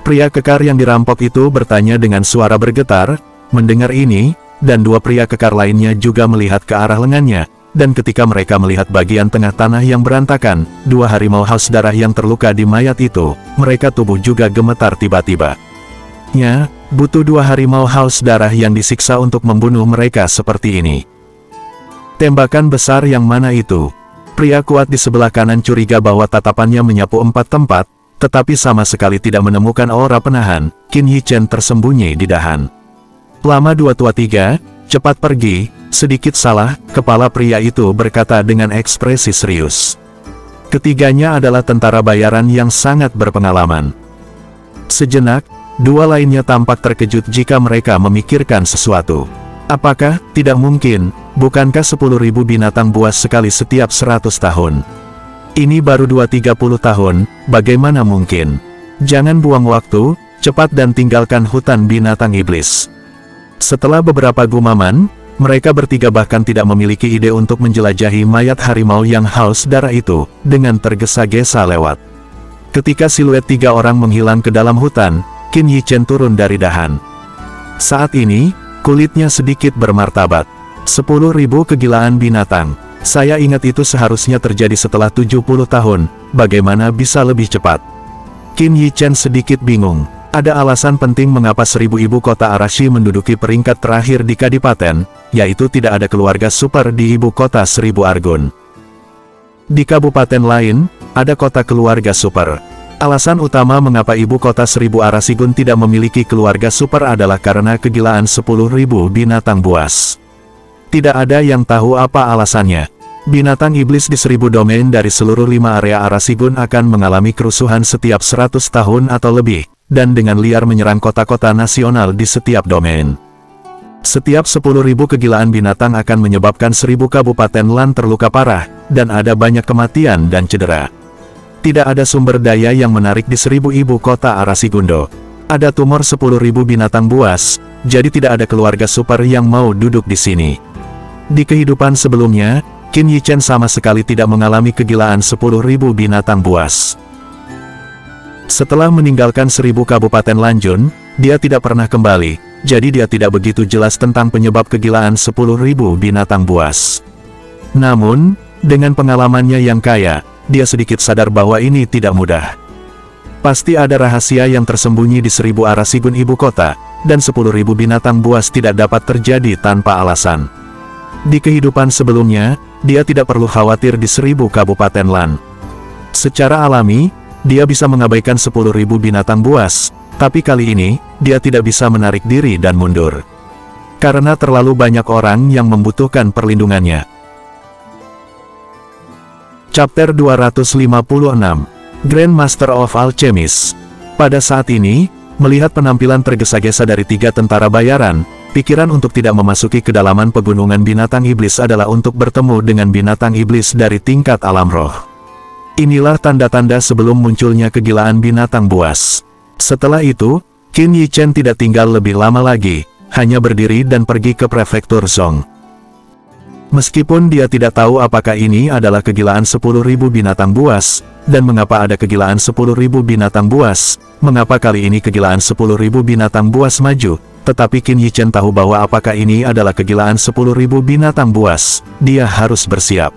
B: Pria kekar yang dirampok itu bertanya dengan suara bergetar. Mendengar ini, dan dua pria kekar lainnya juga melihat ke arah lengannya, dan ketika mereka melihat bagian tengah tanah yang berantakan, dua harimau haus darah yang terluka di mayat itu, mereka tubuh juga gemetar tiba-tiba. Butuh dua harimau haus darah yang disiksa untuk membunuh mereka seperti ini. Tembakan besar yang mana itu? Pria kuat di sebelah kanan curiga bahwa tatapannya menyapu empat tempat, tetapi sama sekali tidak menemukan aura penahan. Qin Yichen tersembunyi di dahan. Lama 223, cepat pergi. Sedikit salah, kepala pria itu berkata dengan ekspresi serius. Ketiganya adalah tentara bayaran yang sangat berpengalaman. Sejenak, dua lainnya tampak terkejut jika mereka memikirkan sesuatu. Apakah, tidak mungkin, bukankah 10.000 binatang buas sekali setiap 100 tahun? Ini baru 230 tahun, bagaimana mungkin? Jangan buang waktu, cepat dan tinggalkan hutan binatang iblis. Setelah beberapa gumaman, mereka bertiga bahkan tidak memiliki ide untuk menjelajahi mayat harimau yang haus darah itu, dengan tergesa-gesa lewat. Ketika siluet tiga orang menghilang ke dalam hutan, Qin Yichen turun dari dahan. Saat ini, kulitnya sedikit bermartabat. 10.000 kegilaan binatang. Saya ingat itu seharusnya terjadi setelah 70 tahun, bagaimana bisa lebih cepat? Qin Yichen sedikit bingung. Ada alasan penting mengapa 1000 ibu kota Arashi menduduki peringkat terakhir di Kadipaten, yaitu tidak ada keluarga super di ibu kota 1000 Argon. Di kabupaten lain, ada kota keluarga super. Alasan utama mengapa ibu kota 1000 Arashigun tidak memiliki keluarga super adalah karena kegilaan 10.000 binatang buas. Tidak ada yang tahu apa alasannya. Binatang iblis di 1000 domain dari seluruh 5 area Arashigun akan mengalami kerusuhan setiap 100 tahun atau lebih, dan dengan liar menyerang kota-kota nasional di setiap domain. Setiap 10.000 kegilaan binatang akan menyebabkan 1000 kabupaten lan terluka parah, dan ada banyak kematian dan cedera. Tidak ada sumber daya yang menarik di 1000 ibu kota Arashigundo. Ada tumor 10.000 binatang buas, jadi tidak ada keluarga super yang mau duduk di sini. Di kehidupan sebelumnya, Qin Yichen sama sekali tidak mengalami kegilaan 10.000 binatang buas. Setelah meninggalkan 1000 kabupaten Lanjun, dia tidak pernah kembali, jadi dia tidak begitu jelas tentang penyebab kegilaan 10.000 binatang buas. Namun, dengan pengalamannya yang kaya, dia sedikit sadar bahwa ini tidak mudah. Pasti ada rahasia yang tersembunyi di 1000 Arashigun ibu kota, dan 10.000 binatang buas tidak dapat terjadi tanpa alasan. Di kehidupan sebelumnya, dia tidak perlu khawatir di 1000 kabupaten Lan. Secara alami, dia bisa mengabaikan 10.000 binatang buas, tapi kali ini, dia tidak bisa menarik diri dan mundur. Karena terlalu banyak orang yang membutuhkan perlindungannya. Chapter 256, Grandmaster of Alchemist. Pada saat ini, melihat penampilan tergesa-gesa dari 3 tentara bayaran, pikiran untuk tidak memasuki kedalaman pegunungan binatang iblis adalah untuk bertemu dengan binatang iblis dari tingkat alam roh. Inilah tanda-tanda sebelum munculnya kegilaan binatang buas. Setelah itu, Qin Yichen tidak tinggal lebih lama lagi, hanya berdiri dan pergi ke prefektur Zhong. Meskipun dia tidak tahu apakah ini adalah kegilaan 10.000 binatang buas, dan mengapa ada kegilaan 10.000 binatang buas, mengapa kali ini kegilaan 10.000 binatang buas maju, tetapi Qin Yichen tahu bahwa apakah ini adalah kegilaan 10.000 binatang buas, dia harus bersiap.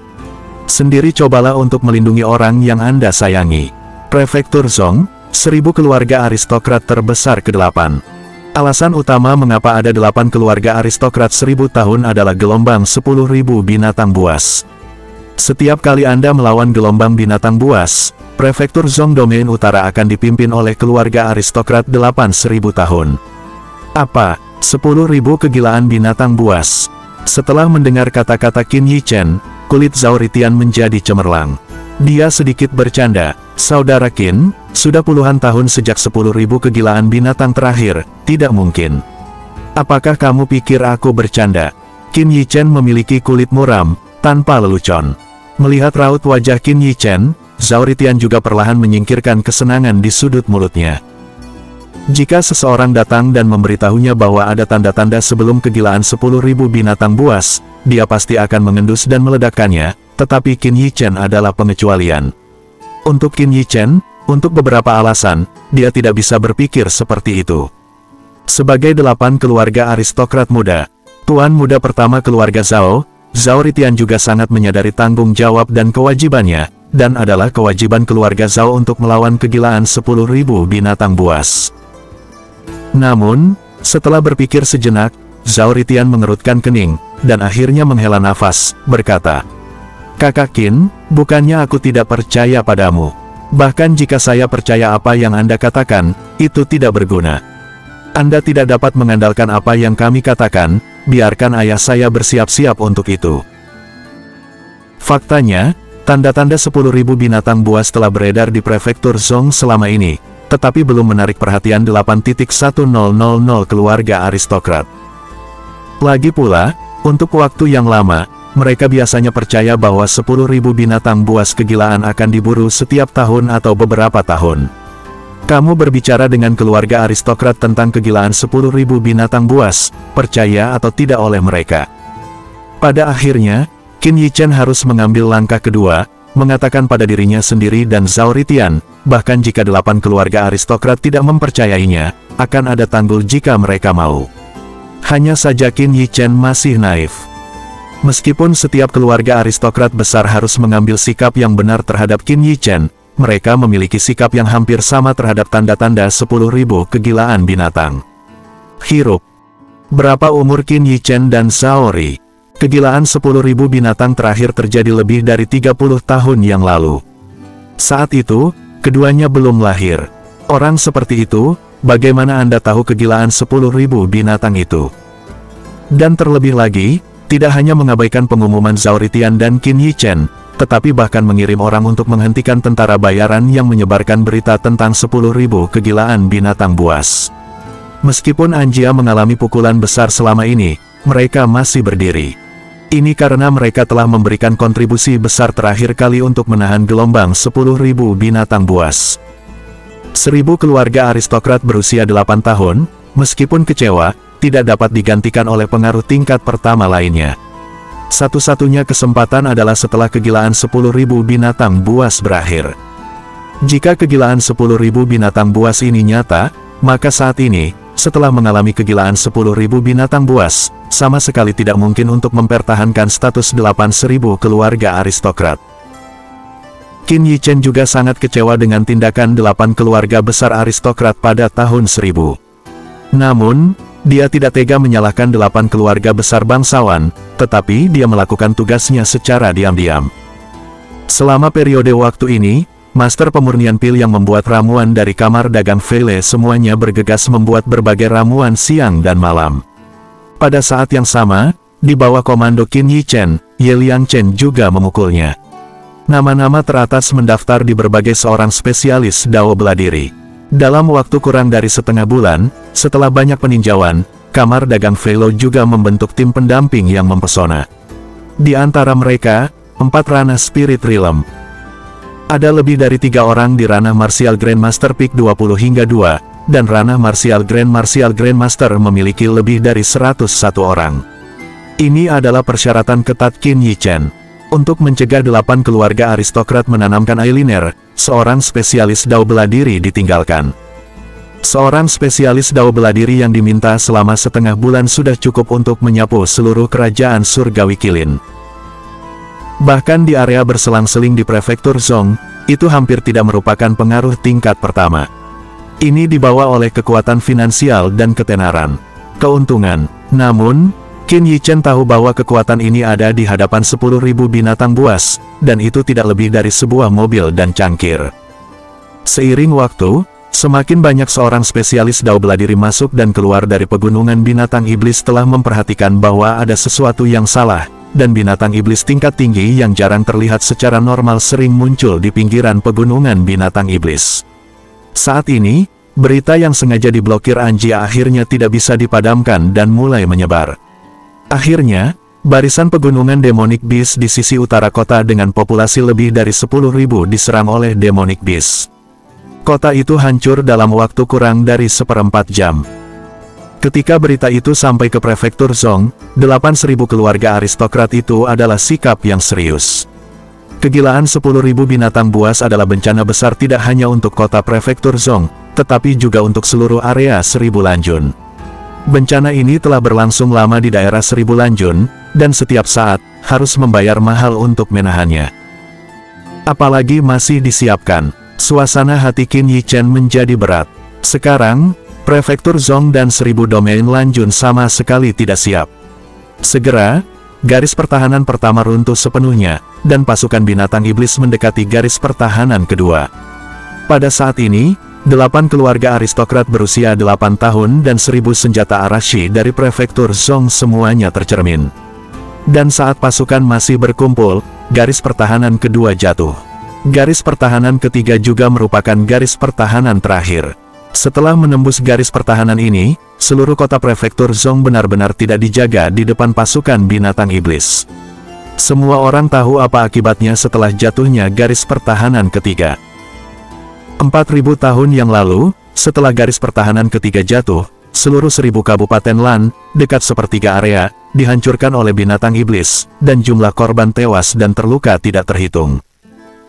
B: Sendiri cobalah untuk melindungi orang yang Anda sayangi. Prefektur Zhong, 1000 keluarga aristokrat terbesar ke-8. Alasan utama mengapa ada 8 keluarga aristokrat 1000 tahun adalah gelombang 10.000 binatang buas. Setiap kali Anda melawan gelombang binatang buas, prefektur Zhong Domain Utara akan dipimpin oleh keluarga aristokrat 1000 tahun. Apa? 10.000 kegilaan binatang buas. Setelah mendengar kata-kata Qin Yichen, kulit Zhao Ritian menjadi cemerlang. Dia sedikit bercanda, "Saudara Qin, sudah puluhan tahun sejak 10.000 kegilaan binatang terakhir, tidak mungkin. Apakah kamu pikir aku bercanda?" Qin Yichen memiliki kulit muram, tanpa lelucon. Melihat raut wajah Qin Yichen, Zhao Ritian juga perlahan menyingkirkan kesenangan di sudut mulutnya. Jika seseorang datang dan memberitahunya bahwa ada tanda-tanda sebelum kegilaan 10.000 binatang buas, dia pasti akan mengendus dan meledakkannya, tetapi Qin Yichen adalah pengecualian. Untuk Qin Yichen, untuk beberapa alasan, dia tidak bisa berpikir seperti itu. Sebagai 8 keluarga aristokrat muda, tuan muda pertama keluarga Zhao, Zhao Ritian juga sangat menyadari tanggung jawab dan kewajibannya, dan adalah kewajiban keluarga Zhao untuk melawan kegilaan 10.000 binatang buas. Namun, setelah berpikir sejenak, Zhao Ritian mengerutkan kening, dan akhirnya menghela nafas, berkata, "Kakak Qin, bukannya aku tidak percaya padamu. Bahkan jika saya percaya apa yang Anda katakan, itu tidak berguna. Anda tidak dapat mengandalkan apa yang kami katakan, biarkan ayah saya bersiap-siap untuk itu." Faktanya, tanda-tanda 10.000 binatang buas telah beredar di prefektur Zhong selama ini, tetapi belum menarik perhatian 8.1000 keluarga aristokrat. Lagi pula, untuk waktu yang lama, mereka biasanya percaya bahwa 10.000 binatang buas kegilaan akan diburu setiap tahun atau beberapa tahun. Kamu berbicara dengan keluarga aristokrat tentang kegilaan 10.000 binatang buas, percaya atau tidak oleh mereka. Pada akhirnya, Qin Yichen harus mengambil langkah kedua, mengatakan pada dirinya sendiri dan Zhao Ritian, bahkan jika 8 keluarga aristokrat tidak mempercayainya, akan ada tanggul jika mereka mau. Hanya saja Qin Yi Chen masih naif. Meskipun setiap keluarga aristokrat besar harus mengambil sikap yang benar terhadap Qin Yi Chen, mereka memiliki sikap yang hampir sama terhadap tanda-tanda 10.000 kegilaan binatang. Hirup. Berapa umur Qin Yi Chen dan Zhao Ri? Kegilaan 10.000 binatang terakhir terjadi lebih dari 30 tahun yang lalu. Saat itu, keduanya belum lahir. Orang seperti itu, bagaimana Anda tahu kegilaan 10.000 binatang itu? Dan terlebih lagi, tidak hanya mengabaikan pengumuman Zhao Ritian dan Qin Yi Chen, tetapi bahkan mengirim orang untuk menghentikan tentara bayaran yang menyebarkan berita tentang 10.000 kegilaan binatang buas. Meskipun Anjia mengalami pukulan besar selama ini, mereka masih berdiri. Ini karena mereka telah memberikan kontribusi besar terakhir kali untuk menahan gelombang 10.000 binatang buas. 1000 keluarga aristokrat berusia 8 tahun, meskipun kecewa, tidak dapat digantikan oleh pengaruh tingkat pertama lainnya. Satu-satunya kesempatan adalah setelah kegilaan 10.000 binatang buas berakhir. Jika kegilaan 10.000 binatang buas ini nyata, maka saat ini, setelah mengalami kegilaan 10.000 binatang buas, sama sekali tidak mungkin untuk mempertahankan status 8.000 keluarga aristokrat. Qin Yi Chen juga sangat kecewa dengan tindakan 8 keluarga besar aristokrat pada tahun 1000. Namun, dia tidak tega menyalahkan 8 keluarga besar bangsawan, tetapi dia melakukan tugasnya secara diam-diam. Selama periode waktu ini, Master pemurnian pil yang membuat ramuan dari kamar dagang Feile semuanya bergegas membuat berbagai ramuan siang dan malam. Pada saat yang sama, di bawah komando Qin Yi Chen, Ye Liang Chen juga memukulnya. Nama-nama teratas mendaftar di berbagai seorang spesialis Dao bela diri. Dalam waktu kurang dari setengah bulan, setelah banyak peninjauan, kamar dagang Feile juga membentuk tim pendamping yang mempesona. Di antara mereka, 4 ranah Spirit Realm. Ada lebih dari 3 orang di ranah Martial Grandmaster Peak 20 hingga 2, dan ranah Martial Grandmaster memiliki lebih dari 101 orang. Ini adalah persyaratan ketat Qin Yi Chen. Untuk mencegah 8 keluarga aristokrat menanamkan eyeliner, seorang spesialis Dao bela diri ditinggalkan. Seorang spesialis Dao bela diri yang diminta selama setengah bulan sudah cukup untuk menyapu seluruh kerajaan surgawi Qilin. Bahkan di area berselang-seling di prefektur Zhong, itu hampir tidak merupakan pengaruh tingkat pertama. Ini dibawa oleh kekuatan finansial dan ketenaran. Keuntungan. Namun, Qin Yi Chen tahu bahwa kekuatan ini ada di hadapan 10.000 binatang buas, dan itu tidak lebih dari sebuah mobil dan cangkir. Seiring waktu, semakin banyak seorang spesialis Dao bela diri masuk dan keluar dari pegunungan binatang iblis telah memperhatikan bahwa ada sesuatu yang salah, dan binatang iblis tingkat tinggi yang jarang terlihat secara normal sering muncul di pinggiran pegunungan binatang iblis. Saat ini, berita yang sengaja diblokir Anjia akhirnya tidak bisa dipadamkan dan mulai menyebar. Akhirnya, barisan pegunungan Demonic Beast di sisi utara kota dengan populasi lebih dari 10.000 diserang oleh Demonic Beast. Kota itu hancur dalam waktu kurang dari 1/4 jam. Ketika berita itu sampai ke prefektur Zhong, 8.000 keluarga aristokrat itu adalah sikap yang serius. Kegilaan 10.000 binatang buas adalah bencana besar tidak hanya untuk kota prefektur Zhong, tetapi juga untuk seluruh area Seribu Lanjun. Bencana ini telah berlangsung lama di daerah Seribu Lanjun, dan setiap saat, harus membayar mahal untuk menahannya. Apalagi masih disiapkan, suasana hati Qin Yi Chen menjadi berat. Sekarang, prefektur Zhong dan 1000 domain Lanjun sama sekali tidak siap. Segera, garis pertahanan pertama runtuh sepenuhnya, dan pasukan binatang iblis mendekati garis pertahanan kedua. Pada saat ini, 8 keluarga aristokrat berusia 8 tahun dan 1000 senjata Arashi dari prefektur Zhong semuanya tercermin. Dan saat pasukan masih berkumpul, garis pertahanan kedua jatuh. Garis pertahanan ketiga juga merupakan garis pertahanan terakhir. Setelah menembus garis pertahanan ini, seluruh kota prefektur Zhong benar-benar tidak dijaga di depan pasukan binatang iblis. Semua orang tahu apa akibatnya setelah jatuhnya garis pertahanan ketiga. 4.000 tahun yang lalu, setelah garis pertahanan ketiga jatuh, seluruh 1000 kabupaten Lan, dekat sepertiga area, dihancurkan oleh binatang iblis, dan jumlah korban tewas dan terluka tidak terhitung.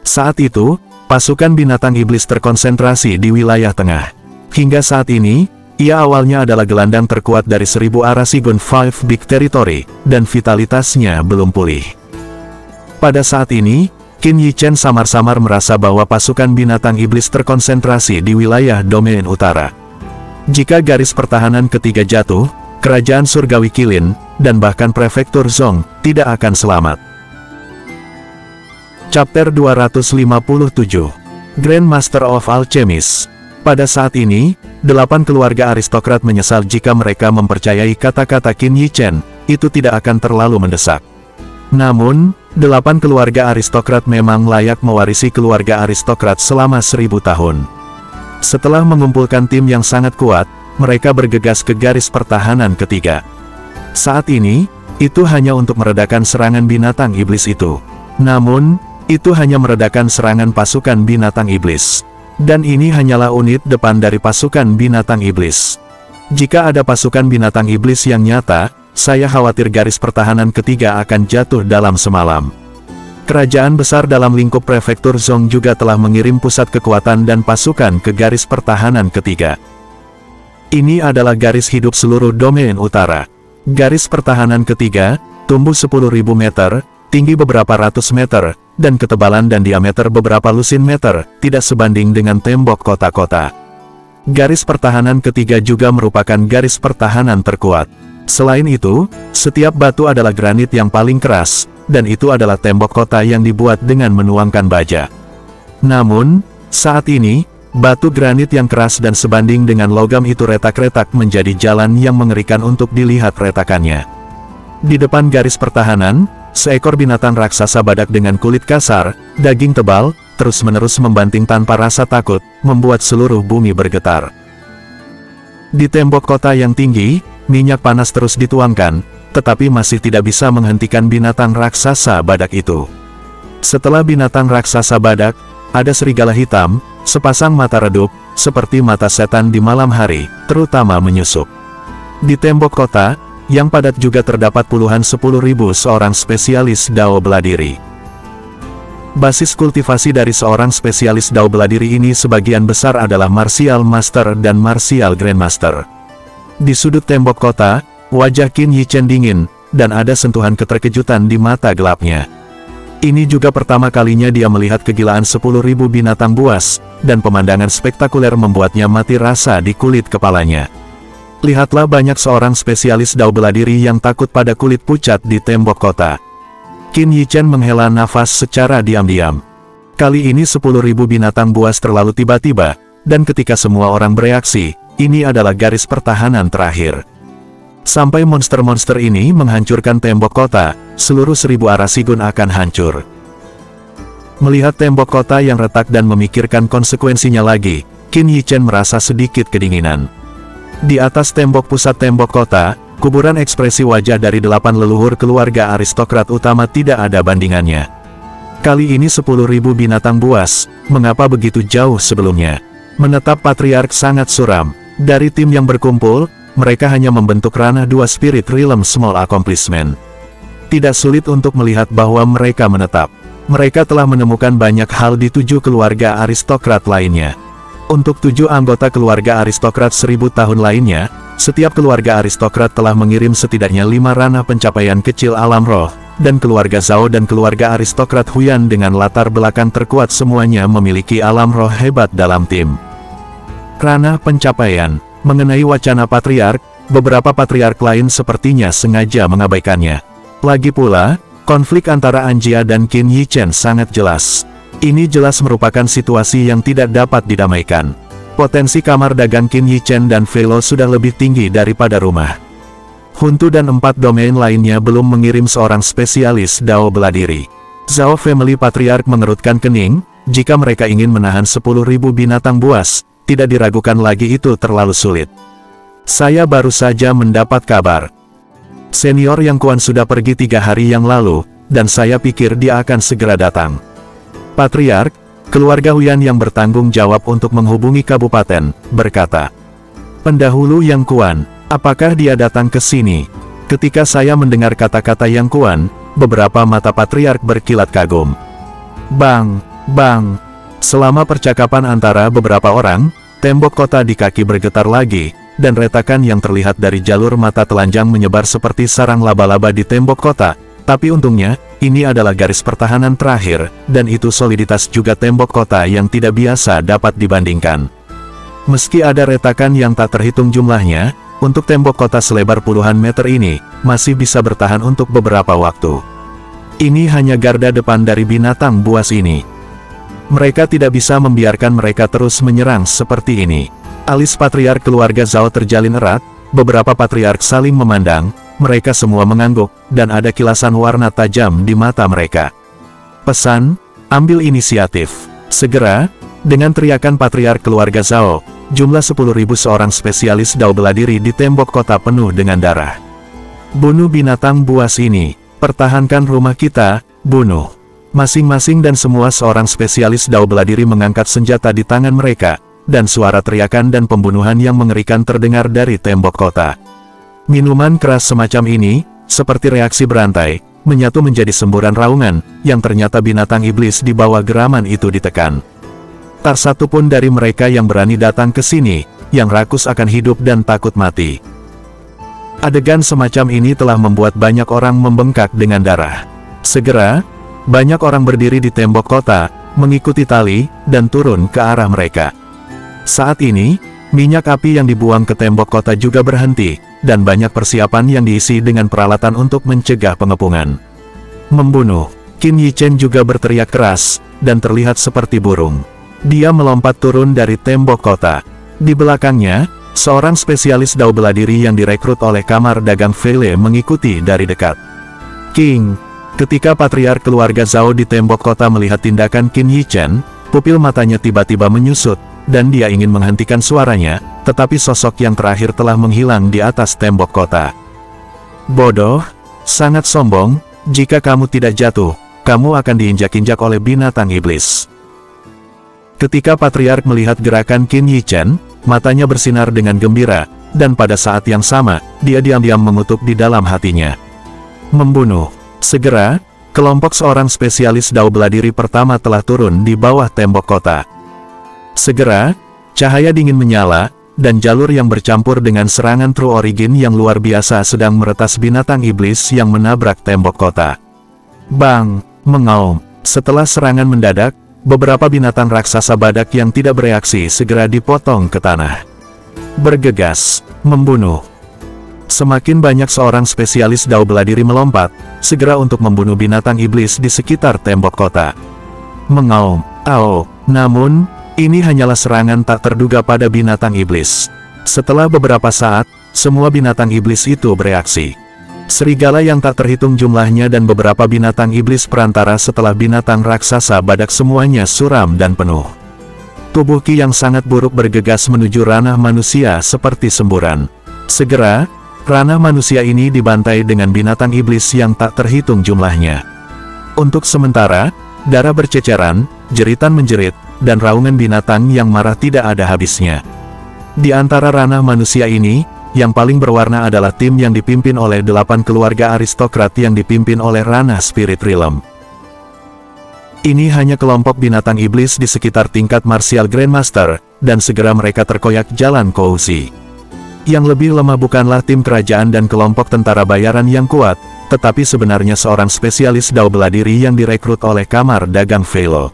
B: Saat itu, pasukan binatang iblis terkonsentrasi di wilayah tengah. Hingga saat ini, ia awalnya adalah gelandang terkuat dari 1000 Arasegon 5 Big Territory, dan vitalitasnya belum pulih. Pada saat ini, Qin Yichen samar-samar merasa bahwa pasukan binatang iblis terkonsentrasi di wilayah domain utara. Jika garis pertahanan ketiga jatuh, kerajaan surgawi Qilin, dan bahkan prefektur Zhong, tidak akan selamat. Chapter 257. Grandmaster of Alchemist. Pada saat ini, 8 keluarga aristokrat menyesal jika mereka mempercayai kata-kata Qin Yichen, itu tidak akan terlalu mendesak. Namun, 8 keluarga aristokrat memang layak mewarisi keluarga aristokrat selama 1000 tahun. Setelah mengumpulkan tim yang sangat kuat, mereka bergegas ke garis pertahanan ketiga. Saat ini, itu hanya untuk meredakan serangan binatang iblis itu. Namun, itu hanya meredakan serangan pasukan binatang iblis. Dan ini hanyalah unit depan dari pasukan binatang iblis. Jika ada pasukan binatang iblis yang nyata, saya khawatir garis pertahanan ketiga akan jatuh dalam semalam. Kerajaan besar dalam lingkup prefektur Zhong juga telah mengirim pusat kekuatan dan pasukan ke garis pertahanan ketiga. Ini adalah garis hidup seluruh domain utara. Garis pertahanan ketiga, tumbuh 10.000 meter, tinggi beberapa ratus meter, dan ketebalan dan diameter beberapa lusin meter, tidak sebanding dengan tembok kota-kota. Garis pertahanan ketiga juga merupakan garis pertahanan terkuat. Selain itu, setiap batu adalah granit yang paling keras, dan itu adalah tembok kota yang dibuat dengan menuangkan baja. Namun, saat ini, batu granit yang keras dan sebanding dengan logam itu retak-retak menjadi jalan yang mengerikan untuk dilihat retakannya. Di depan garis pertahanan, seekor binatang raksasa badak dengan kulit kasar, daging tebal, terus-menerus membanting tanpa rasa takut, membuat seluruh bumi bergetar. Di tembok kota yang tinggi, minyak panas terus dituangkan, tetapi masih tidak bisa menghentikan binatang raksasa badak itu. Setelah binatang raksasa badak, ada serigala hitam, sepasang mata redup, seperti mata setan di malam hari, terutama menyusup. Di tembok kota, yang padat juga terdapat puluhan 10.000 seorang spesialis dao bela diri. Basis kultivasi dari seorang spesialis dao bela diri ini sebagian besar adalah Martial Master dan Martial Grandmaster. Di sudut tembok kota, wajah Qin Yichen dingin, dan ada sentuhan keterkejutan di mata gelapnya. Ini juga pertama kalinya dia melihat kegilaan 10.000 binatang buas, dan pemandangan spektakuler membuatnya mati rasa di kulit kepalanya. Lihatlah banyak seorang spesialis dao bela diri yang takut pada kulit pucat di tembok kota. Qin Yichen menghela nafas secara diam-diam. Kali ini 10.000 binatang buas terlalu tiba-tiba, dan ketika semua orang bereaksi, ini adalah garis pertahanan terakhir. Sampai monster-monster ini menghancurkan tembok kota, seluruh 1000 Arasegon akan hancur. Melihat tembok kota yang retak dan memikirkan konsekuensinya lagi, Qin Yichen merasa sedikit kedinginan. Di atas tembok pusat tembok kota, kuburan ekspresi wajah dari 8 leluhur keluarga aristokrat utama tidak ada bandingannya. Kali ini 10.000 binatang buas, mengapa begitu jauh sebelumnya? Menetap patriark sangat suram. Dari tim yang berkumpul, mereka hanya membentuk ranah 2 Spirit Realm Small Accomplishment. Tidak sulit untuk melihat bahwa mereka menetap. Mereka telah menemukan banyak hal di 7 keluarga aristokrat lainnya. Untuk 7 anggota keluarga aristokrat 1000 tahun lainnya, setiap keluarga aristokrat telah mengirim setidaknya 5 ranah pencapaian kecil alam roh, dan keluarga Zhao dan keluarga aristokrat Huyan dengan latar belakang terkuat semuanya memiliki alam roh hebat dalam tim. Ranah pencapaian. Mengenai wacana patriark, beberapa patriark lain sepertinya sengaja mengabaikannya. Lagi pula, konflik antara Anjia dan Qin Yichen sangat jelas. Ini jelas merupakan situasi yang tidak dapat didamaikan. Potensi kamar dagang Qin Yichen dan Velo sudah lebih tinggi daripada rumah. Huntu dan 4 domain lainnya belum mengirim seorang spesialis dao bela diri. Zhao Family Patriark mengerutkan kening, jika mereka ingin menahan 10.000 binatang buas, tidak diragukan lagi itu terlalu sulit. Saya baru saja mendapat kabar. Senior Yang Kuan sudah pergi 3 hari yang lalu, dan saya pikir dia akan segera datang. Patriark, keluarga Huyan yang bertanggung jawab untuk menghubungi kabupaten, berkata. Pendahulu Yang Kuan, apakah dia datang ke sini? Ketika saya mendengar kata-kata Yang Kuan, beberapa mata Patriark berkilat kagum. Bang, Bang! Selama percakapan antara beberapa orang, tembok kota di kaki bergetar lagi, dan retakan yang terlihat dari jalur mata telanjang menyebar seperti sarang laba-laba di tembok kota. Tapi untungnya, ini adalah garis pertahanan terakhir, dan itu soliditas juga tembok kota yang tidak biasa dapat dibandingkan. Meski ada retakan yang tak terhitung jumlahnya, untuk tembok kota selebar puluhan meter ini, masih bisa bertahan untuk beberapa waktu. Ini hanya garda depan dari binatang buas ini. Mereka tidak bisa membiarkan mereka terus menyerang seperti ini. Alis patriark keluarga Zhao terjalin erat, beberapa patriark saling memandang, mereka semua mengangguk, dan ada kilasan warna tajam di mata mereka. Pesan, ambil inisiatif. Segera, dengan teriakan patriark keluarga Zhao, jumlah 10.000 seorang spesialis Dao bela diri di tembok kota penuh dengan darah. Bunuh binatang buas ini, pertahankan rumah kita, bunuh. Masing-masing dan semua seorang spesialis Dao bela diri mengangkat senjata di tangan mereka, dan suara teriakan dan pembunuhan yang mengerikan terdengar dari tembok kota. Minuman keras semacam ini, seperti reaksi berantai, menyatu menjadi semburan raungan, yang ternyata binatang iblis di bawah geraman itu ditekan. Tak satu pun dari mereka yang berani datang ke sini, yang rakus akan hidup dan takut mati. Adegan semacam ini telah membuat banyak orang membengkak dengan darah. Segera, banyak orang berdiri di tembok kota, mengikuti tali, dan turun ke arah mereka. Saat ini, minyak api yang dibuang ke tembok kota juga berhenti, dan banyak persiapan yang diisi dengan peralatan untuk mencegah pengepungan. Membunuh. Qin Yichen juga berteriak keras, dan terlihat seperti burung. Dia melompat turun dari tembok kota. Di belakangnya, seorang spesialis Dao bela diri yang direkrut oleh kamar dagang Feile mengikuti dari dekat. King. Ketika patriark keluarga Zhao di tembok kota melihat tindakan Qin Yichen, pupil matanya tiba-tiba menyusut, dan dia ingin menghentikan suaranya, tetapi sosok yang terakhir telah menghilang di atas tembok kota. Bodoh, sangat sombong, jika kamu tidak jatuh, kamu akan diinjak-injak oleh binatang iblis. Ketika patriark melihat gerakan Qin Yichen, matanya bersinar dengan gembira, dan pada saat yang sama, dia diam-diam mengutuk di dalam hatinya. Membunuh. Segera, kelompok seorang spesialis Dao bela diri pertama telah turun di bawah tembok kota. Segera, cahaya dingin menyala, dan jalur yang bercampur dengan serangan True Origin yang luar biasa sedang meretas binatang iblis yang menabrak tembok kota. Bang! Mengaum. Setelah serangan mendadak, beberapa binatang raksasa badak yang tidak bereaksi segera dipotong ke tanah. Bergegas, membunuh. Semakin banyak seorang spesialis Dao bela diri melompat, segera untuk membunuh binatang iblis di sekitar tembok kota. Mengaum, namun, ini hanyalah serangan tak terduga pada binatang iblis. Setelah beberapa saat, semua binatang iblis itu bereaksi. Serigala yang tak terhitung jumlahnya dan beberapa binatang iblis perantara setelah binatang raksasa badak semuanya suram dan penuh. Tubuh Qi yang sangat buruk bergegas menuju ranah manusia seperti semburan. Segera, ranah manusia ini dibantai dengan binatang iblis yang tak terhitung jumlahnya. Untuk sementara, darah berceceran, jeritan menjerit, dan raungan binatang yang marah tidak ada habisnya. Di antara ranah manusia ini, yang paling berwarna adalah tim yang dipimpin oleh 8 keluarga aristokrat yang dipimpin oleh ranah Spirit Realm. Ini hanya kelompok binatang iblis di sekitar tingkat Martial Grandmaster, dan segera mereka terkoyak jalan Kouzi. Yang lebih lemah bukanlah tim kerajaan dan kelompok tentara bayaran yang kuat, tetapi sebenarnya seorang spesialis Dao bela diri yang direkrut oleh kamar dagang Feile.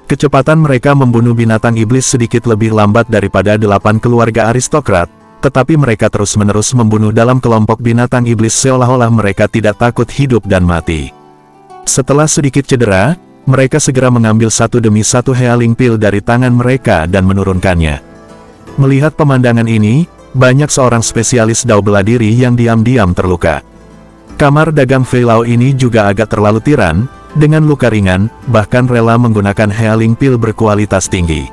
B: Kecepatan mereka membunuh binatang iblis sedikit lebih lambat daripada 8 keluarga aristokrat, tetapi mereka terus-menerus membunuh dalam kelompok binatang iblis seolah-olah mereka tidak takut hidup dan mati. Setelah sedikit cedera, mereka segera mengambil satu demi satu healing pill dari tangan mereka dan menurunkannya. Melihat pemandangan ini, banyak seorang spesialis Dao bela diri yang diam-diam terluka. Kamar dagang Feilao ini juga agak terlalu tiran, dengan luka ringan, bahkan rela menggunakan healing pill berkualitas tinggi.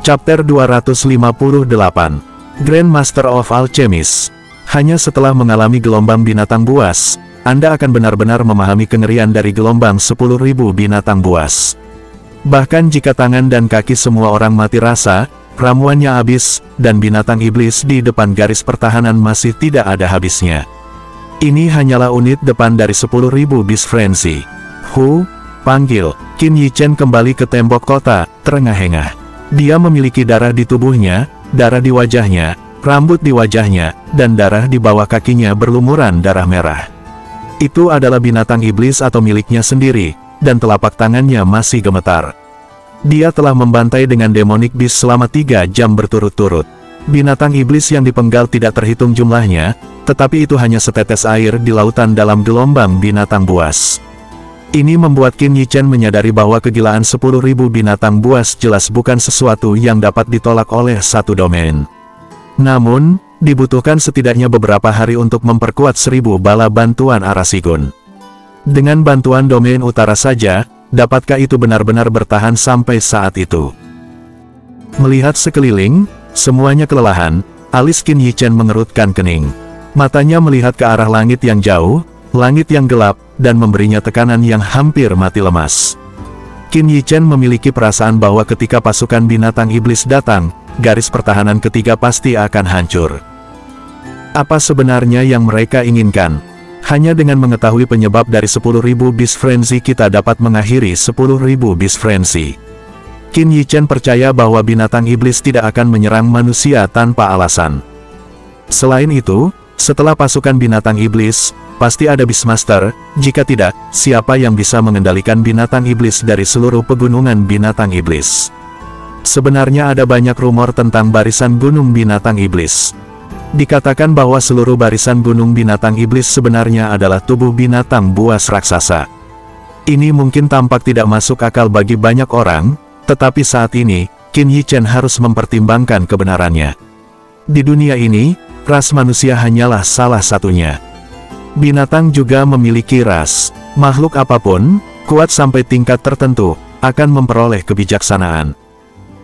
B: Chapter 258, Grandmaster of Alchemist. Hanya setelah mengalami gelombang binatang buas, Anda akan benar-benar memahami kengerian dari gelombang 10.000 binatang buas. Bahkan jika tangan dan kaki semua orang mati rasa, ramuannya habis, dan binatang iblis di depan garis pertahanan masih tidak ada habisnya. Ini hanyalah unit depan dari 10.000 Beast Frenzy. panggil. Qin Yichen kembali ke tembok kota, terengah-engah. Dia memiliki darah di tubuhnya, darah di wajahnya, rambut di wajahnya, dan darah di bawah kakinya berlumuran darah merah. Itu adalah binatang iblis atau miliknya sendiri, dan telapak tangannya masih gemetar. Dia telah membantai dengan demonic beast selama 3 jam berturut-turut. Binatang iblis yang dipenggal tidak terhitung jumlahnya, tetapi itu hanya setetes air di lautan dalam gelombang binatang buas. Ini membuat Qin Yichen menyadari bahwa kegilaan 10.000 binatang buas jelas bukan sesuatu yang dapat ditolak oleh satu domain. Namun, dibutuhkan setidaknya beberapa hari untuk memperkuat 1000 bala bantuan Arasigun. Dengan bantuan domain utara saja, dapatkah itu benar-benar bertahan sampai saat itu? Melihat sekeliling, semuanya kelelahan, alis Qin Yichen mengerutkan kening. Matanya melihat ke arah langit yang jauh, langit yang gelap, dan memberinya tekanan yang hampir mati lemas. Qin Yichen memiliki perasaan bahwa ketika pasukan binatang iblis datang, garis pertahanan ketiga pasti akan hancur. Apa sebenarnya yang mereka inginkan? Hanya dengan mengetahui penyebab dari 10.000 Beast Frenzy kita dapat mengakhiri 10.000 Beast Frenzy. Qin Yichen percaya bahwa binatang iblis tidak akan menyerang manusia tanpa alasan. Selain itu, setelah pasukan binatang iblis, pasti ada Beastmaster. Jika tidak, siapa yang bisa mengendalikan binatang iblis dari seluruh pegunungan binatang iblis? Sebenarnya ada banyak rumor tentang barisan gunung binatang iblis. Dikatakan bahwa seluruh barisan gunung binatang iblis sebenarnya adalah tubuh binatang buas raksasa. Ini mungkin tampak tidak masuk akal bagi banyak orang, tetapi saat ini, Qin Yichen harus mempertimbangkan kebenarannya. Di dunia ini, ras manusia hanyalah salah satunya. Binatang juga memiliki ras. Makhluk apapun, kuat sampai tingkat tertentu, akan memperoleh kebijaksanaan.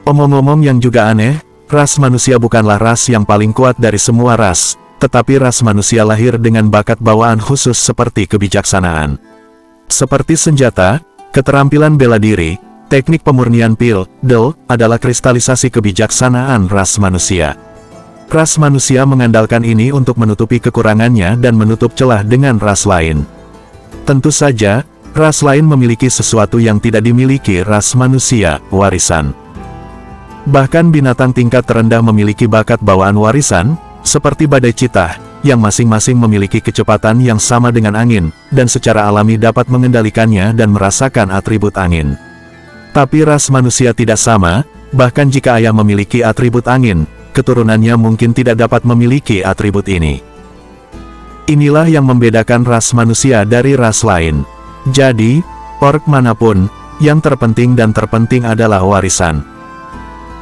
B: Omong-omong yang juga aneh, ras manusia bukanlah ras yang paling kuat dari semua ras, tetapi ras manusia lahir dengan bakat bawaan khusus seperti kebijaksanaan. Seperti senjata, keterampilan bela diri, teknik pemurnian pil, del, adalah kristalisasi kebijaksanaan ras manusia. Ras manusia mengandalkan ini untuk menutupi kekurangannya dan menutup celah dengan ras lain. Tentu saja, ras lain memiliki sesuatu yang tidak dimiliki ras manusia, warisan. Bahkan binatang tingkat terendah memiliki bakat bawaan warisan, seperti badai citah, yang masing-masing memiliki kecepatan yang sama dengan angin, dan secara alami dapat mengendalikannya dan merasakan atribut angin. Tapi ras manusia tidak sama, bahkan jika ayah memiliki atribut angin, keturunannya mungkin tidak dapat memiliki atribut ini. Inilah yang membedakan ras manusia dari ras lain. Jadi, orc manapun, yang terpenting dan terpenting adalah warisan.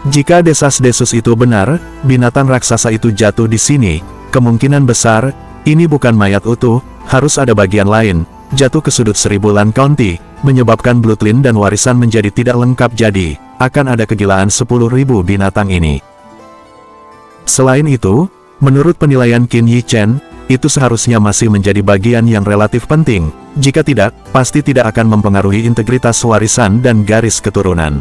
B: Jika desas-desus itu benar, binatang raksasa itu jatuh di sini, kemungkinan besar, ini bukan mayat utuh, harus ada bagian lain, jatuh ke sudut Seribulan County, menyebabkan bloodline dan warisan menjadi tidak lengkap jadi, akan ada kegilaan 10.000 binatang ini. Selain itu, menurut penilaian Qin Yichen, itu seharusnya masih menjadi bagian yang relatif penting, jika tidak, pasti tidak akan mempengaruhi integritas warisan dan garis keturunan.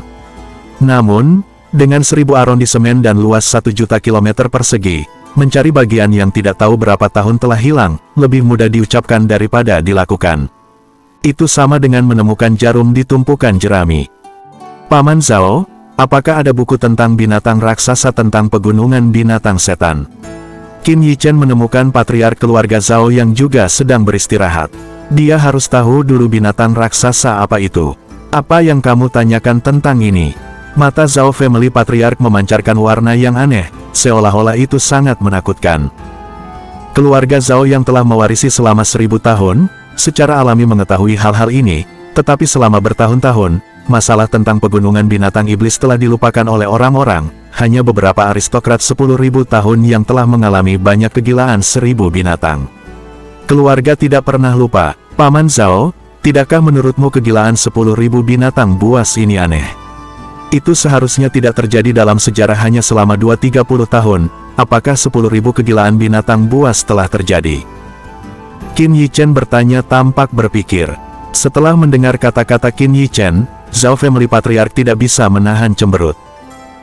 B: Namun, dengan 1000 arondisemen dan luas 1 juta kilometer persegi, mencari bagian yang tidak tahu berapa tahun telah hilang, lebih mudah diucapkan daripada dilakukan. Itu sama dengan menemukan jarum di tumpukan jerami. Paman Zhao, apakah ada buku tentang binatang raksasa tentang pegunungan binatang setan? Qin Yichen menemukan patriark keluarga Zhao yang juga sedang beristirahat. Dia harus tahu dulu binatang raksasa apa itu. Apa yang kamu tanyakan tentang ini? Mata Zhao family patriark memancarkan warna yang aneh, seolah-olah itu sangat menakutkan. Keluarga Zhao yang telah mewarisi selama 1000 tahun, secara alami mengetahui hal-hal ini, tetapi selama bertahun-tahun, masalah tentang pegunungan binatang iblis telah dilupakan oleh orang-orang, hanya beberapa aristokrat 10.000 tahun yang telah mengalami banyak kegilaan 1000 binatang. Keluarga tidak pernah lupa. Paman Zhao, tidakkah menurutmu kegilaan 10.000 binatang buas ini aneh? Itu seharusnya tidak terjadi dalam sejarah hanya selama 2-30 tahun, apakah 10.000 kegilaan binatang buas telah terjadi? Qin Yichen bertanya tanpa berpikir. Setelah mendengar kata-kata Qin Yichen, Zhao family patriark tidak bisa menahan cemberut.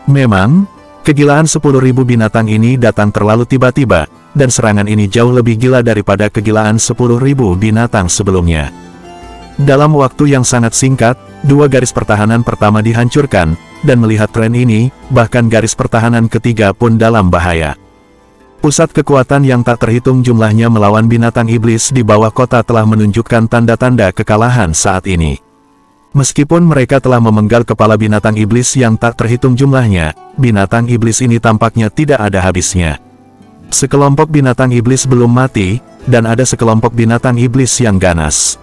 B: Memang, kegilaan 10.000 binatang ini datang terlalu tiba-tiba, dan serangan ini jauh lebih gila daripada kegilaan 10.000 binatang sebelumnya. Dalam waktu yang sangat singkat, dua garis pertahanan pertama dihancurkan, dan melihat tren ini, bahkan garis pertahanan ketiga pun dalam bahaya. Pusat kekuatan yang tak terhitung jumlahnya melawan binatang iblis di bawah kota telah menunjukkan tanda-tanda kekalahan saat ini. Meskipun mereka telah memenggal kepala binatang iblis yang tak terhitung jumlahnya, binatang iblis ini tampaknya tidak ada habisnya. Sekelompok binatang iblis belum mati, dan ada sekelompok binatang iblis yang ganas.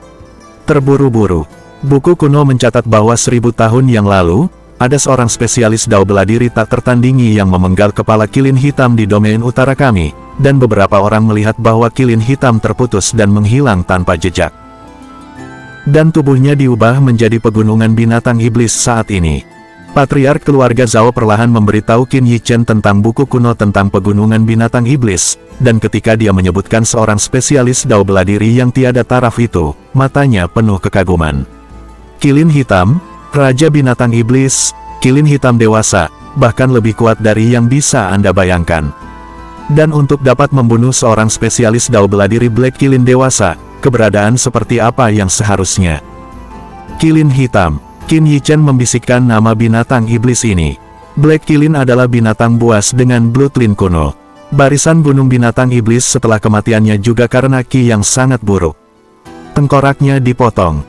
B: Terburu-buru. Buku kuno mencatat bahwa 1000 tahun yang lalu, ada seorang spesialis dao bela diri tak tertandingi yang memenggal kepala kilin hitam di domain utara kami, dan beberapa orang melihat bahwa kilin hitam terputus dan menghilang tanpa jejak. Dan tubuhnya diubah menjadi pegunungan binatang iblis saat ini. Patriark keluarga Zhao perlahan memberitahu Qin Yichen tentang buku kuno tentang pegunungan binatang iblis, dan ketika dia menyebutkan seorang spesialis dao bela diri yang tiada taraf itu, matanya penuh kekaguman. Kilin hitam, Raja Binatang Iblis, kilin hitam dewasa, bahkan lebih kuat dari yang bisa Anda bayangkan. Dan untuk dapat membunuh seorang spesialis dao bela diri Black Kilin dewasa, keberadaan seperti apa yang seharusnya? Kilin hitam. Qin Yichen membisikkan nama binatang iblis ini. Black Kilin adalah binatang buas dengan bloodline kuno. Barisan gunung binatang iblis setelah kematiannya juga karena ki yang sangat buruk. Tengkoraknya dipotong.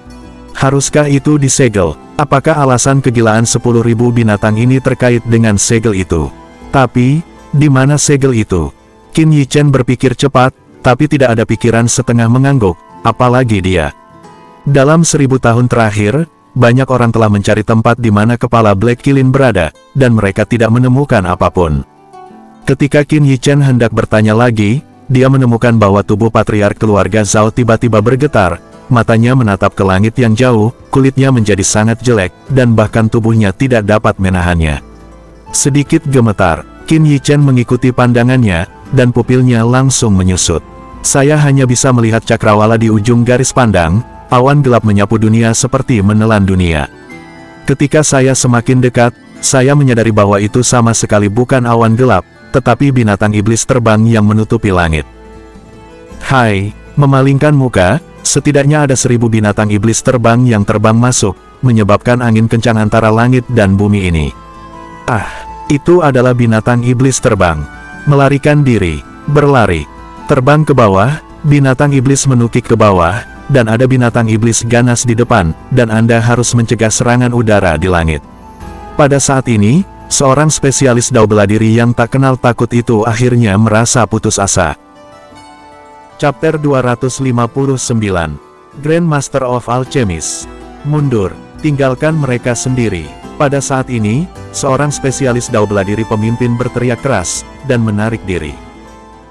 B: Haruskah itu disegel? Apakah alasan kegilaan 10.000 binatang ini terkait dengan segel itu? Tapi, di mana segel itu? Qin Yichen berpikir cepat, tapi tidak ada pikiran setengah mengangguk, apalagi dia. Dalam 1000 tahun terakhir, banyak orang telah mencari tempat di mana kepala Black Kilin berada, dan mereka tidak menemukan apapun. Ketika Qin Yichen hendak bertanya lagi, dia menemukan bahwa tubuh patriark keluarga Zhao tiba-tiba bergetar, matanya menatap ke langit yang jauh, kulitnya menjadi sangat jelek, dan bahkan tubuhnya tidak dapat menahannya. Sedikit gemetar, Qin Yichen mengikuti pandangannya, dan pupilnya langsung menyusut. Saya hanya bisa melihat cakrawala di ujung garis pandang, awan gelap menyapu dunia seperti menelan dunia. Ketika saya semakin dekat, saya menyadari bahwa itu sama sekali bukan awan gelap, tetapi binatang iblis terbang yang menutupi langit. Hai, memalingkan muka, setidaknya ada 1000 binatang iblis terbang yang terbang masuk, menyebabkan angin kencang antara langit dan bumi ini. Ah, itu adalah binatang iblis terbang. Melarikan diri, berlari, terbang ke bawah, binatang iblis menukik ke bawah, dan ada binatang iblis ganas di depan, dan Anda harus mencegah serangan udara di langit. Pada saat ini, seorang spesialis dao bela diri yang tak kenal takut itu akhirnya merasa putus asa. Chapter 259. Grand Master of Alchemist. Mundur, tinggalkan mereka sendiri. Pada saat ini, seorang spesialis dao bela diri pemimpin berteriak keras, dan menarik diri.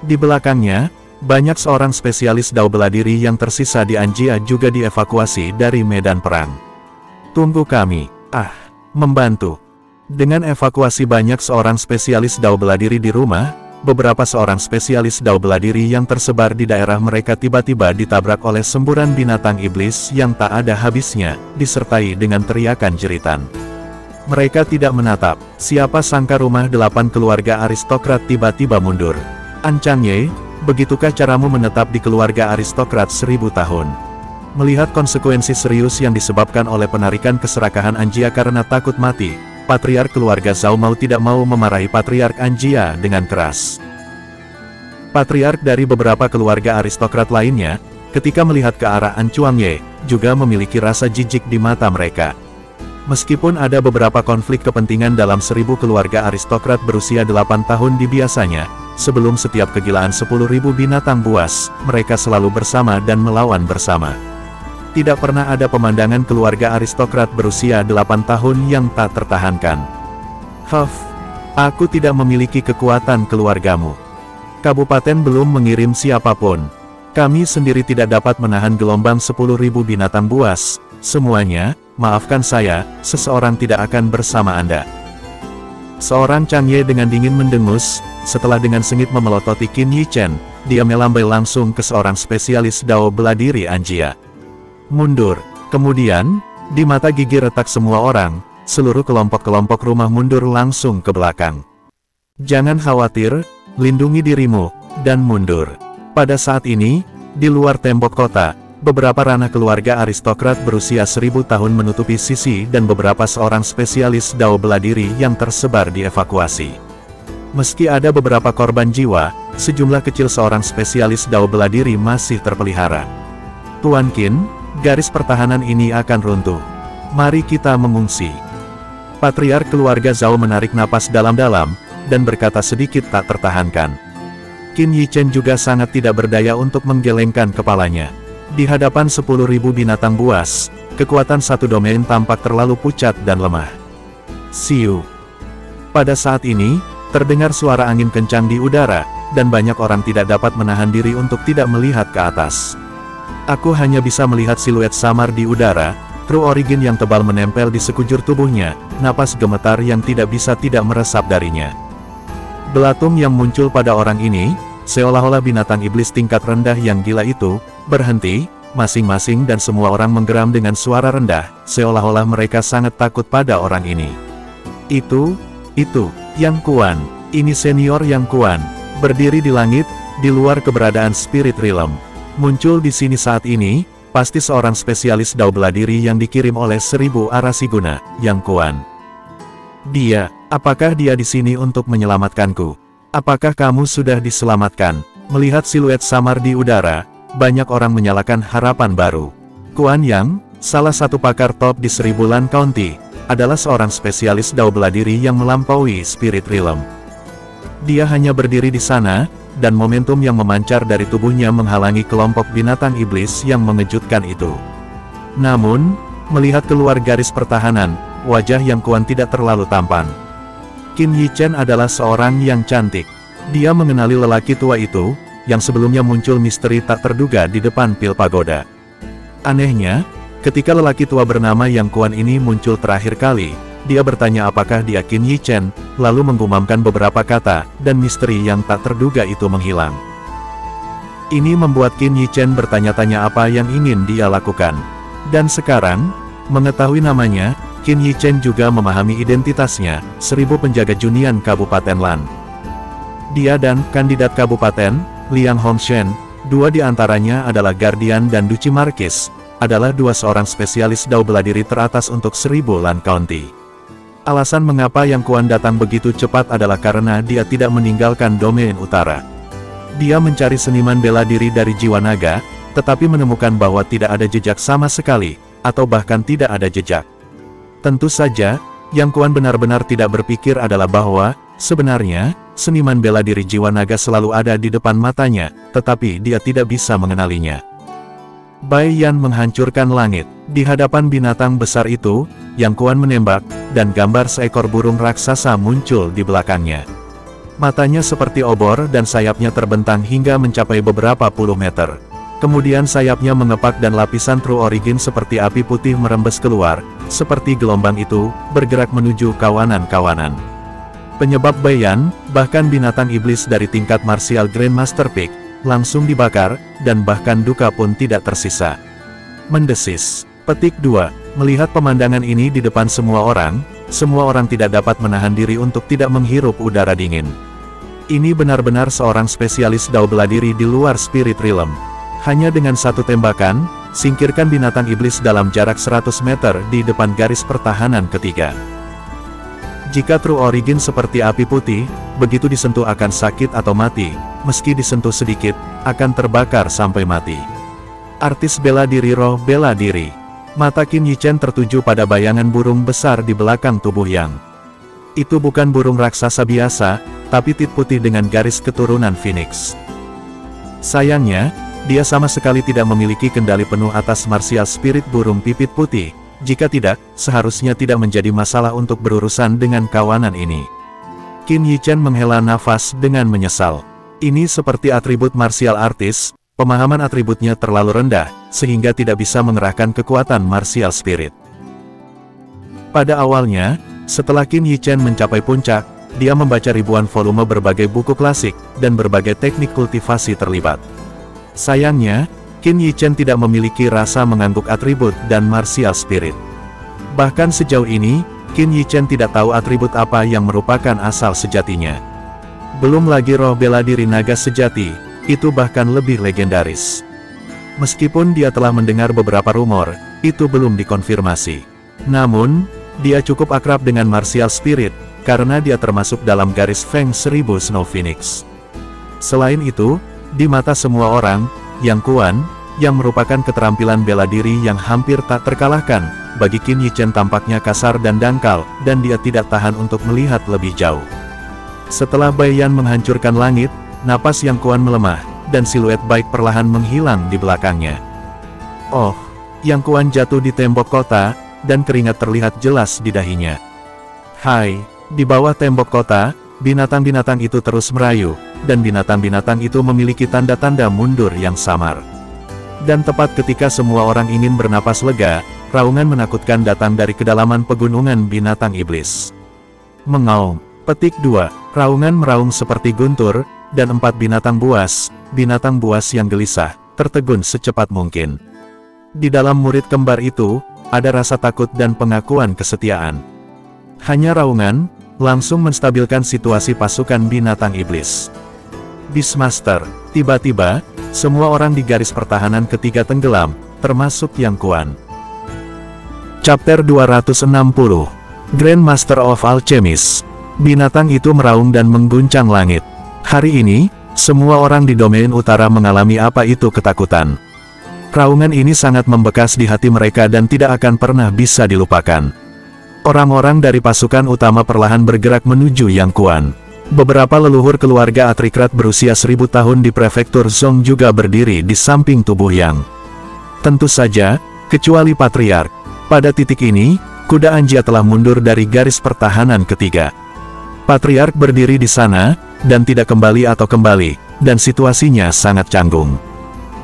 B: Di belakangnya, banyak seorang spesialis dao bela diri yang tersisa di Anjia juga dievakuasi dari medan perang. Tunggu kami. Membantu. Dengan evakuasi banyak seorang spesialis dao bela diri di rumah, beberapa seorang spesialis dao bela diri yang tersebar di daerah mereka tiba-tiba ditabrak oleh semburan binatang iblis yang tak ada habisnya, disertai dengan teriakan jeritan. Mereka tidak menatap, siapa sangka rumah 8 keluarga aristokrat tiba-tiba mundur. Ancangye, begitukah caramu menetap di keluarga aristokrat 1000 tahun? Melihat konsekuensi serius yang disebabkan oleh penarikan keserakahan Anjia karena takut mati, patriark keluarga Zhao mau tidak mau memarahi patriark Anjia dengan keras. Patriark dari beberapa keluarga aristokrat lainnya, ketika melihat ke arah An Chuangye, juga memiliki rasa jijik di mata mereka. Meskipun ada beberapa konflik kepentingan dalam 1000 keluarga aristokrat berusia 8 tahun di biasanya, sebelum setiap kegilaan 10.000 binatang buas, mereka selalu bersama dan melawan bersama. Tidak pernah ada pemandangan keluarga aristokrat berusia 8 tahun yang tak tertahankan. Aku tidak memiliki kekuatan keluargamu. Kabupaten belum mengirim siapapun. Kami sendiri tidak dapat menahan gelombang 10.000 binatang buas. Semuanya, maafkan saya, seseorang tidak akan bersama Anda. Seorang Changye dengan dingin mendengus, setelah dengan sengit memelototi Qin Yichen, dia melambai langsung ke seorang spesialis dao bela diri Anjia. Mundur. Kemudian, di mata gigi retak semua orang, seluruh kelompok-kelompok rumah mundur langsung ke belakang. Jangan khawatir, lindungi dirimu, dan mundur. Pada saat ini, di luar tembok kota, beberapa ranah keluarga aristokrat berusia 1000 tahun menutupi sisi dan beberapa seorang spesialis dao bela diri yang tersebar dievakuasi. Meski ada beberapa korban jiwa, sejumlah kecil seorang spesialis dao bela diri masih terpelihara. Tuan Qin, garis pertahanan ini akan runtuh. Mari kita mengungsi. Patriark keluarga Zhao menarik napas dalam-dalam, dan berkata sedikit tak tertahankan. Qin Yichen juga sangat tidak berdaya untuk menggelengkan kepalanya. Di hadapan 10.000 binatang buas, kekuatan satu domain tampak terlalu pucat dan lemah. Siu. Pada saat ini, terdengar suara angin kencang di udara, dan banyak orang tidak dapat menahan diri untuk tidak melihat ke atas. Aku hanya bisa melihat siluet samar di udara, True Origin yang tebal menempel di sekujur tubuhnya, napas gemetar yang tidak bisa tidak meresap darinya. Belatung yang muncul pada orang ini, seolah-olah binatang iblis tingkat rendah yang gila itu, berhenti, masing-masing dan semua orang menggeram dengan suara rendah, seolah-olah mereka sangat takut pada orang ini. Itu, Yang Kuan, ini senior Yang Kuan, berdiri di langit, di luar keberadaan Spirit Realm. Muncul di sini saat ini, pasti seorang spesialis dao bela diri yang dikirim oleh 1000 Arasiguna, Yang Kuan. Dia, apakah dia di sini untuk menyelamatkanku? Apakah kamu sudah diselamatkan? Melihat siluet samar di udara, banyak orang menyalakan harapan baru. Kuan Yang, salah satu pakar top di 1000 Lan County, adalah seorang spesialis dao bela diri yang melampaui Spirit Realm. Dia hanya berdiri di sana, dan momentum yang memancar dari tubuhnya menghalangi kelompok binatang iblis yang mengejutkan itu. Namun, melihat keluar garis pertahanan, wajah Yang Kuan tidak terlalu tampan. Qin Yichen adalah seorang yang cantik. Dia mengenali lelaki tua itu, yang sebelumnya muncul misteri tak terduga di depan pil pagoda. Anehnya, ketika lelaki tua bernama Yang Kuan ini muncul terakhir kali, dia bertanya apakah dia Qin Yichen, lalu menggumamkan beberapa kata, dan misteri yang tak terduga itu menghilang. Ini membuat Qin Yichen bertanya-tanya apa yang ingin dia lakukan. Dan sekarang, mengetahui namanya, Qin Yichen juga memahami identitasnya, 1000 penjaga Junian Kabupaten Lan. Dia dan kandidat kabupaten, Liang Hongshen, dua di antaranya adalah Guardian dan Duci Marquis, adalah seorang spesialis dao bela diri teratas untuk 1000 Lan County. Alasan mengapa Yang Kuan datang begitu cepat adalah karena dia tidak meninggalkan domain utara. Dia mencari seniman bela diri dari jiwa naga, tetapi menemukan bahwa tidak ada jejak sama sekali, atau bahkan tidak ada jejak. Tentu saja, Yang Kuan benar-benar tidak berpikir adalah bahwa, sebenarnya, seniman bela diri jiwa naga selalu ada di depan matanya, tetapi dia tidak bisa mengenalinya. Bai Yan menghancurkan langit. Di hadapan binatang besar itu, Yang Kuan menembak, dan gambar seekor burung raksasa muncul di belakangnya. Matanya seperti obor dan sayapnya terbentang hingga mencapai beberapa puluh meter. Kemudian sayapnya mengepak dan lapisan True Origin seperti api putih merembes keluar, seperti gelombang itu, bergerak menuju kawanan-kawanan. Penyebab Bai Yan, bahkan binatang iblis dari tingkat Martial Grandmaster Peak, langsung dibakar, dan bahkan duka pun tidak tersisa. Mendesis. Petik 2. Melihat pemandangan ini di depan semua orang tidak dapat menahan diri untuk tidak menghirup udara dingin. Ini benar-benar seorang spesialis dao bela diri di luar Spirit Realm. Hanya dengan satu tembakan, singkirkan binatang iblis dalam jarak 100 meter di depan garis pertahanan ketiga. Jika True Origin seperti api putih, begitu disentuh akan sakit atau mati, meski disentuh sedikit, akan terbakar sampai mati. Artis bela diri roh bela diri. Mata Qin Yichen tertuju pada bayangan burung besar di belakang tubuh Yang. Itu bukan burung raksasa biasa, tapi tit putih dengan garis keturunan Phoenix. Sayangnya, dia sama sekali tidak memiliki kendali penuh atas martial spirit burung pipit putih. Jika tidak, seharusnya tidak menjadi masalah untuk berurusan dengan kawanan ini. Qin Yichen menghela nafas dengan menyesal. Ini seperti atribut martial artist, pemahaman atributnya terlalu rendah, sehingga tidak bisa mengerahkan kekuatan martial spirit. Pada awalnya, setelah Qin Yichen mencapai puncak, dia membaca ribuan volume berbagai buku klasik, dan berbagai teknik kultivasi terlibat. Sayangnya, Qin Yichen tidak memiliki rasa mengangguk atribut dan martial spirit. Bahkan sejauh ini, Qin Yichen tidak tahu atribut apa yang merupakan asal sejatinya. Belum lagi roh bela diri naga sejati, itu bahkan lebih legendaris. Meskipun dia telah mendengar beberapa rumor, itu belum dikonfirmasi. Namun, dia cukup akrab dengan martial spirit, karena dia termasuk dalam garis Feng 1000 Snow Phoenix. Selain itu, di mata semua orang, Yang Kuan, yang merupakan keterampilan bela diri yang hampir tak terkalahkan, bagi Qin Yichen tampaknya kasar dan dangkal, dan dia tidak tahan untuk melihat lebih jauh. Setelah Bai Yan menghancurkan langit, napas Yang Kuan melemah, dan siluet baik perlahan menghilang di belakangnya. Oh, Yang Kuan jatuh di tembok kota, dan keringat terlihat jelas di dahinya. Hai, di bawah tembok kota, binatang-binatang itu terus merayu, dan binatang-binatang itu memiliki tanda-tanda mundur yang samar. Dan tepat ketika semua orang ingin bernapas lega, raungan menakutkan datang dari kedalaman pegunungan binatang iblis. Mengaum. Petik 2. Raungan meraung seperti guntur, dan 4 binatang buas yang gelisah, tertegun secepat mungkin. Di dalam murid kembar itu, ada rasa takut dan pengakuan kesetiaan. Hanya raungan, langsung menstabilkan situasi pasukan binatang iblis. Beastmaster, tiba-tiba, semua orang di garis pertahanan ketiga tenggelam, termasuk Yang Kuan. Chapter 260. Grandmaster of Alchemist. Binatang itu meraung dan mengguncang langit. Hari ini, semua orang di domain utara mengalami apa itu ketakutan. Raungan ini sangat membekas di hati mereka dan tidak akan pernah bisa dilupakan. Orang-orang dari pasukan utama perlahan bergerak menuju Yang Kuan. Beberapa leluhur keluarga Atrikrat berusia 1000 tahun di prefektur Zhong juga berdiri di samping tubuh Yang. Tentu saja, kecuali Patriark. Pada titik ini, kuda Anjia telah mundur dari garis pertahanan ketiga. Patriark berdiri di sana, dan tidak kembali, dan situasinya sangat canggung.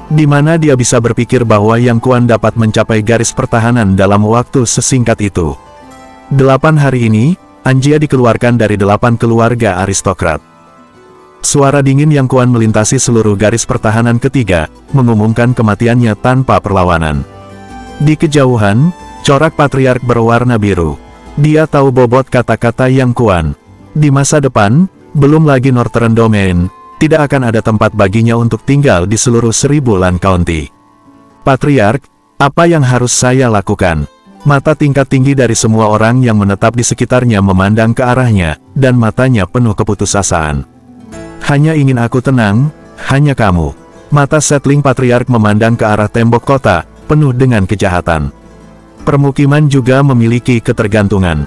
B: Di mana dia bisa berpikir bahwa Yang Kuan dapat mencapai garis pertahanan dalam waktu sesingkat itu. 8 hari ini, Anjia dikeluarkan dari 8 keluarga aristokrat. Suara dingin Yang Kuan melintasi seluruh garis pertahanan ketiga, mengumumkan kematiannya tanpa perlawanan. Di kejauhan, corak Patriark berwarna biru. Dia tahu bobot kata-kata Yang Kuan. Di masa depan, belum lagi Northern Domain, tidak akan ada tempat baginya untuk tinggal di seluruh 1000 Lan County. Patriark, apa yang harus saya lakukan? Mata tingkat tinggi dari semua orang yang menetap di sekitarnya memandang ke arahnya, dan matanya penuh keputusasaan. Hanya ingin aku tenang, hanya kamu. Mata Settling Patriark memandang ke arah tembok kota, penuh dengan kejahatan. Permukiman juga memiliki ketergantungan.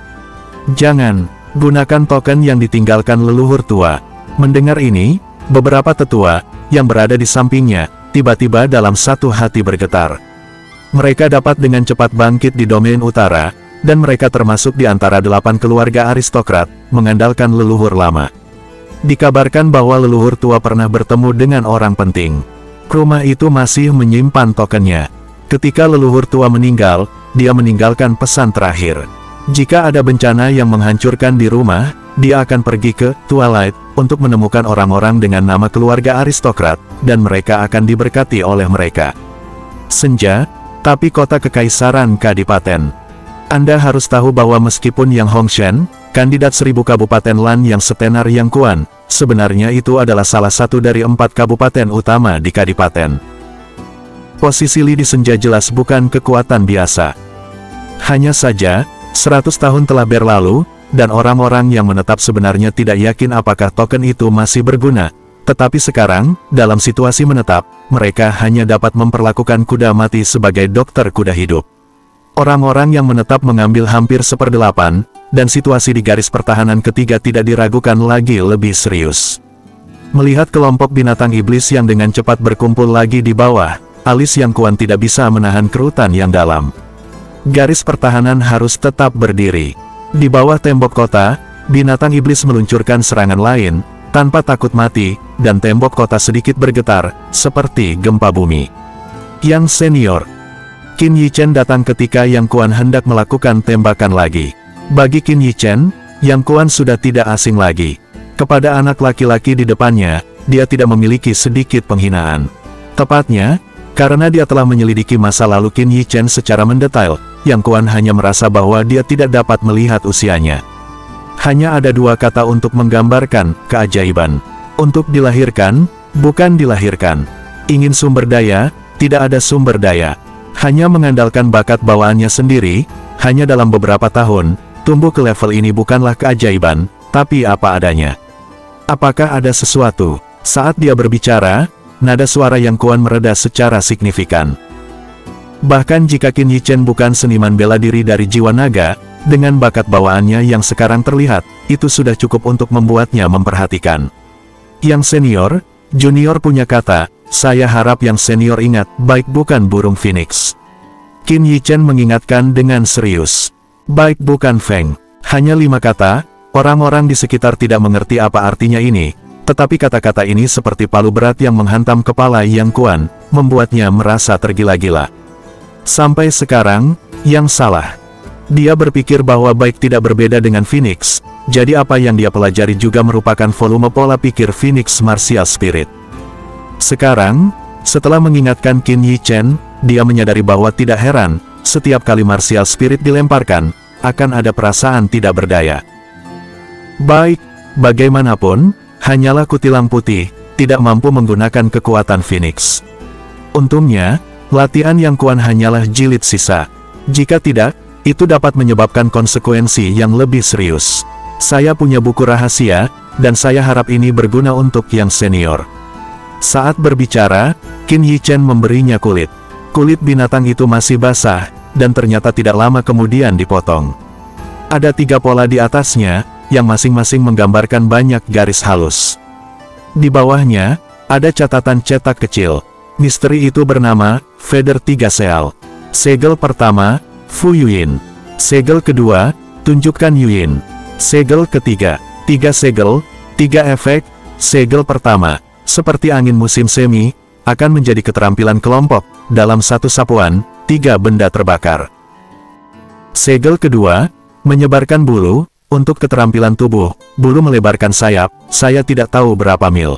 B: Jangan gunakan token yang ditinggalkan leluhur tua. Mendengar ini, beberapa tetua yang berada di sampingnya, tiba-tiba dalam satu hati bergetar. Mereka dapat dengan cepat bangkit di domain utara, dan mereka termasuk di antara 8 keluarga aristokrat, mengandalkan leluhur lama. Dikabarkan bahwa leluhur tua pernah bertemu dengan orang penting. Rumah itu masih menyimpan tokennya. Ketika leluhur tua meninggal, dia meninggalkan pesan terakhir. Jika ada bencana yang menghancurkan di rumah, dia akan pergi ke Twilight untuk menemukan orang-orang dengan nama keluarga aristokrat, dan mereka akan diberkati oleh mereka. Senja, tapi kota kekaisaran Kadipaten. Anda harus tahu bahwa meskipun Yang Hongshen, kandidat 1000 kabupaten Lan yang setenar Yang Kuan, sebenarnya itu adalah salah satu dari 4 kabupaten utama di Kadipaten. Posisi Li di Senja jelas bukan kekuatan biasa. Hanya saja, 100 tahun telah berlalu, dan orang-orang yang menetap sebenarnya tidak yakin apakah token itu masih berguna. Tetapi sekarang, dalam situasi menetap, mereka hanya dapat memperlakukan kuda mati sebagai dokter kuda hidup. Orang-orang yang menetap mengambil hampir 1/8, dan situasi di garis pertahanan ketiga tidak diragukan lagi lebih serius. Melihat kelompok binatang iblis yang dengan cepat berkumpul lagi di bawah, alis Yang Kuan tidak bisa menahan kerutan yang dalam. Garis pertahanan harus tetap berdiri. Di bawah tembok kota, binatang iblis meluncurkan serangan lain, tanpa takut mati, dan tembok kota sedikit bergetar, seperti gempa bumi. Yang senior, Qin Yichen datang ketika Yang Kuan hendak melakukan tembakan lagi. Bagi Qin Yichen, Yang Kuan sudah tidak asing lagi. Kepada anak laki-laki di depannya, dia tidak memiliki sedikit penghinaan. Tepatnya, karena dia telah menyelidiki masa lalu Qin Yichen secara mendetail, Yang Kuan hanya merasa bahwa dia tidak dapat melihat usianya. Hanya ada 2 kata untuk menggambarkan keajaiban. Untuk dilahirkan, bukan dilahirkan. Ingin sumber daya, tidak ada sumber daya. Hanya mengandalkan bakat bawaannya sendiri, hanya dalam beberapa tahun, tumbuh ke level ini bukanlah keajaiban, tapi apa adanya. Apakah ada sesuatu? Saat dia berbicara, nada suara Yang Kuan mereda secara signifikan. Bahkan jika Qin Yichen bukan seniman bela diri dari jiwa naga, dengan bakat bawaannya yang sekarang terlihat, itu sudah cukup untuk membuatnya memperhatikan. Yang senior, junior punya kata, saya harap yang senior ingat, baik bukan burung phoenix. Qin Yichen mengingatkan dengan serius. Baik bukan Feng. Hanya 5 kata, orang-orang di sekitar tidak mengerti apa artinya ini, tetapi kata-kata ini seperti palu berat yang menghantam kepala Yang Kuan, membuatnya merasa tergila-gila. Sampai sekarang, yang salah. Dia berpikir bahwa baik tidak berbeda dengan Phoenix, jadi apa yang dia pelajari juga merupakan volume pola pikir Phoenix Martial Spirit. Sekarang, setelah mengingatkan Qin Yichen, dia menyadari bahwa tidak heran, setiap kali Martial Spirit dilemparkan, akan ada perasaan tidak berdaya. Baik, bagaimanapun, hanyalah kutilang putih, tidak mampu menggunakan kekuatan Phoenix. Untungnya, latihan Yang Kuan hanyalah jilid sisa. Jika tidak, itu dapat menyebabkan konsekuensi yang lebih serius. Saya punya buku rahasia, dan saya harap ini berguna untuk yang senior. Saat berbicara, Qin Yichen memberinya kulit. Kulit binatang itu masih basah, dan ternyata tidak lama kemudian dipotong. Ada 3 pola di atasnya, yang masing-masing menggambarkan banyak garis halus. Di bawahnya, ada catatan cetak kecil. Misteri itu bernama, Feather 3 Seal. Segel pertama, Fu Yuyin. Segel kedua, tunjukkan Yuyin. Segel ketiga, 3 segel, 3 efek. Segel pertama, seperti angin musim semi, akan menjadi keterampilan kelompok, dalam satu sapuan, 3 benda terbakar. Segel kedua, menyebarkan bulu, untuk keterampilan tubuh, bulu melebarkan sayap, saya tidak tahu berapa mil.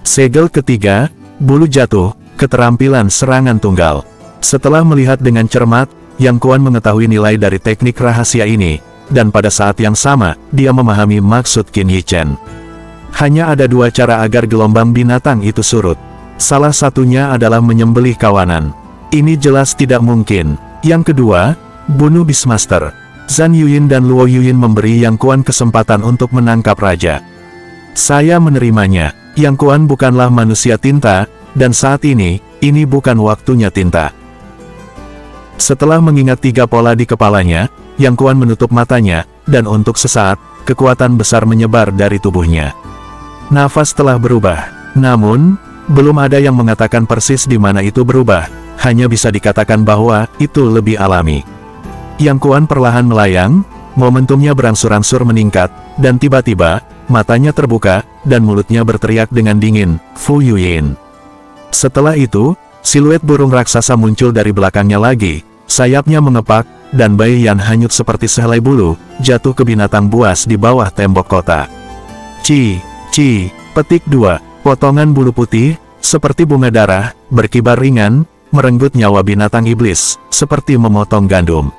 B: Segel ketiga, bulu jatuh, keterampilan serangan tunggal. Setelah melihat dengan cermat, Yang Kuan mengetahui nilai dari teknik rahasia ini, dan pada saat yang sama, dia memahami maksud Qin Yichen. Hanya ada 2 cara agar gelombang binatang itu surut. Salah satunya adalah menyembelih kawanan. Ini jelas tidak mungkin. Yang kedua, bunuh Beastmaster. Zhan Yuyin dan Luo Yuyin memberi Yang Kuan kesempatan untuk menangkap raja. Saya menerimanya. Yang Kuan bukanlah manusia tinta, dan saat ini bukan waktunya tinta. Setelah mengingat 3 pola di kepalanya, Yang Kuan menutup matanya, dan untuk sesaat, kekuatan besar menyebar dari tubuhnya. Nafas telah berubah. Namun, belum ada yang mengatakan persis di mana itu berubah, hanya bisa dikatakan bahwa itu lebih alami. Yang Kuan perlahan melayang, momentumnya berangsur-angsur meningkat, dan tiba-tiba, matanya terbuka, dan mulutnya berteriak dengan dingin, Fu Yuyin. Setelah itu, siluet burung raksasa muncul dari belakangnya lagi, sayapnya mengepak, dan Bai Yan hanyut seperti sehelai bulu, jatuh ke binatang buas di bawah tembok kota. Petik 2, potongan bulu putih, seperti bunga darah, berkibar ringan, merenggut nyawa binatang iblis, seperti memotong gandum.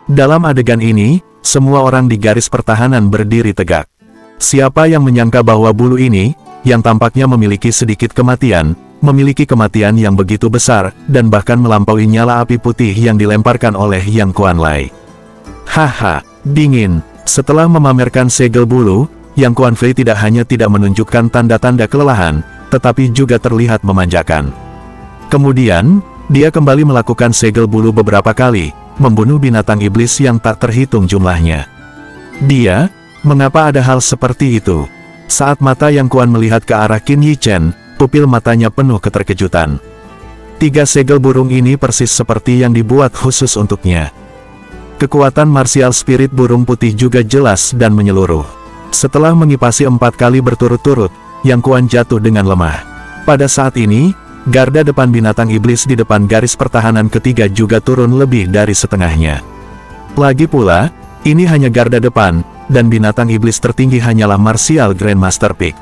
B: Dalam adegan ini, semua orang di garis pertahanan berdiri tegak. Siapa yang menyangka bahwa bulu ini, yang tampaknya memiliki sedikit kematian, memiliki kematian yang begitu besar, dan bahkan melampaui nyala api putih yang dilemparkan oleh Yang Kuan Lai. Haha, dingin. Setelah memamerkan segel bulu, Yang Kuan Fei tidak hanya tidak menunjukkan tanda-tanda kelelahan, tetapi juga terlihat memanjakan. Kemudian, dia kembali melakukan segel bulu beberapa kali, membunuh binatang iblis yang tak terhitung jumlahnya. Mengapa ada hal seperti itu? Saat mata Yang Kuan melihat ke arah Qin Yichen, pupil matanya penuh keterkejutan. 3 segel burung ini persis seperti yang dibuat khusus untuknya. Kekuatan martial spirit burung putih juga jelas dan menyeluruh. Setelah mengipasi 4 kali berturut-turut, Yang Kuan jatuh dengan lemah. Pada saat ini, garda depan binatang iblis di depan garis pertahanan ketiga juga turun lebih dari setengahnya. Lagi pula, ini hanya garda depan, dan binatang iblis tertinggi hanyalah Martial Grandmaster Peak.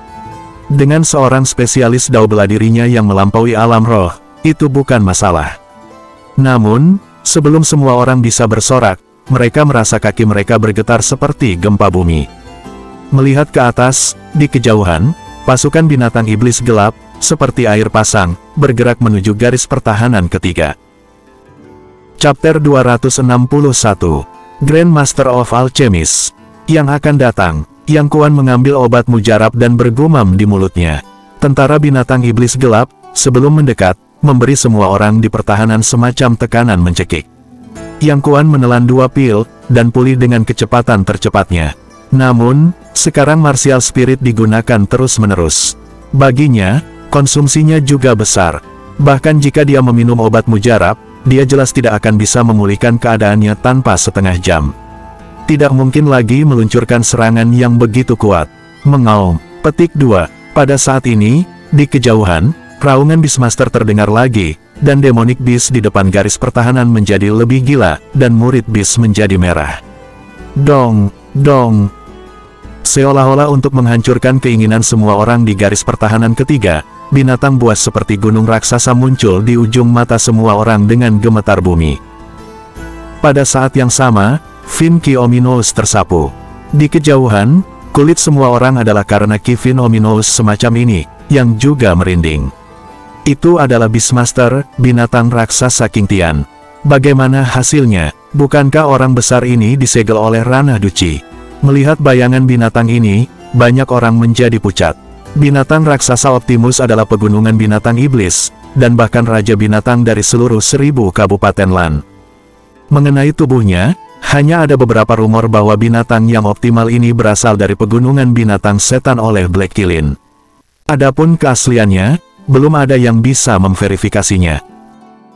B: Dengan seorang spesialis dao bela dirinya yang melampaui alam roh, itu bukan masalah. Namun, sebelum semua orang bisa bersorak, mereka merasa kaki mereka bergetar seperti gempa bumi. Melihat ke atas, di kejauhan, pasukan binatang iblis gelap, seperti air pasang, bergerak menuju garis pertahanan ketiga. Chapter 261, Grand Master of Alchemist. Yang akan datang, Yang Kuan mengambil obat mujarab dan bergumam di mulutnya. Tentara binatang iblis gelap, sebelum mendekat, memberi semua orang di pertahanan semacam tekanan mencekik. Yang Kuan menelan 2 pil, dan pulih dengan kecepatan tercepatnya. Namun, sekarang martial spirit digunakan terus-menerus. Baginya, konsumsinya juga besar. Bahkan jika dia meminum obat mujarab, dia jelas tidak akan bisa memulihkan keadaannya tanpa setengah jam. Tidak mungkin lagi meluncurkan serangan yang begitu kuat. Mengaum. Petik 2. Pada saat ini, di kejauhan, raungan Beastmaster terdengar lagi, dan Demonic Beast di depan garis pertahanan menjadi lebih gila, dan murid Beast menjadi merah. Dong, dong. Seolah-olah untuk menghancurkan keinginan semua orang di garis pertahanan ketiga, binatang buas seperti gunung raksasa muncul di ujung mata semua orang dengan gemetar bumi. Pada saat yang sama, Fin-Ki ominous tersapu. Di kejauhan, kulit semua orang adalah karena Ki Fin ominous semacam ini, yang juga merinding. Itu adalah Beastmaster, binatang raksasa King Tian. Bagaimana hasilnya? Bukankah orang besar ini disegel oleh ranah duci? Melihat bayangan binatang ini, banyak orang menjadi pucat. Binatang raksasa Optimus adalah pegunungan binatang iblis, dan bahkan raja binatang dari seluruh 1000 kabupaten Lan. Mengenai tubuhnya, hanya ada beberapa rumor bahwa binatang yang optimal ini berasal dari pegunungan binatang setan oleh Black Kilin. Adapun keasliannya, belum ada yang bisa memverifikasinya.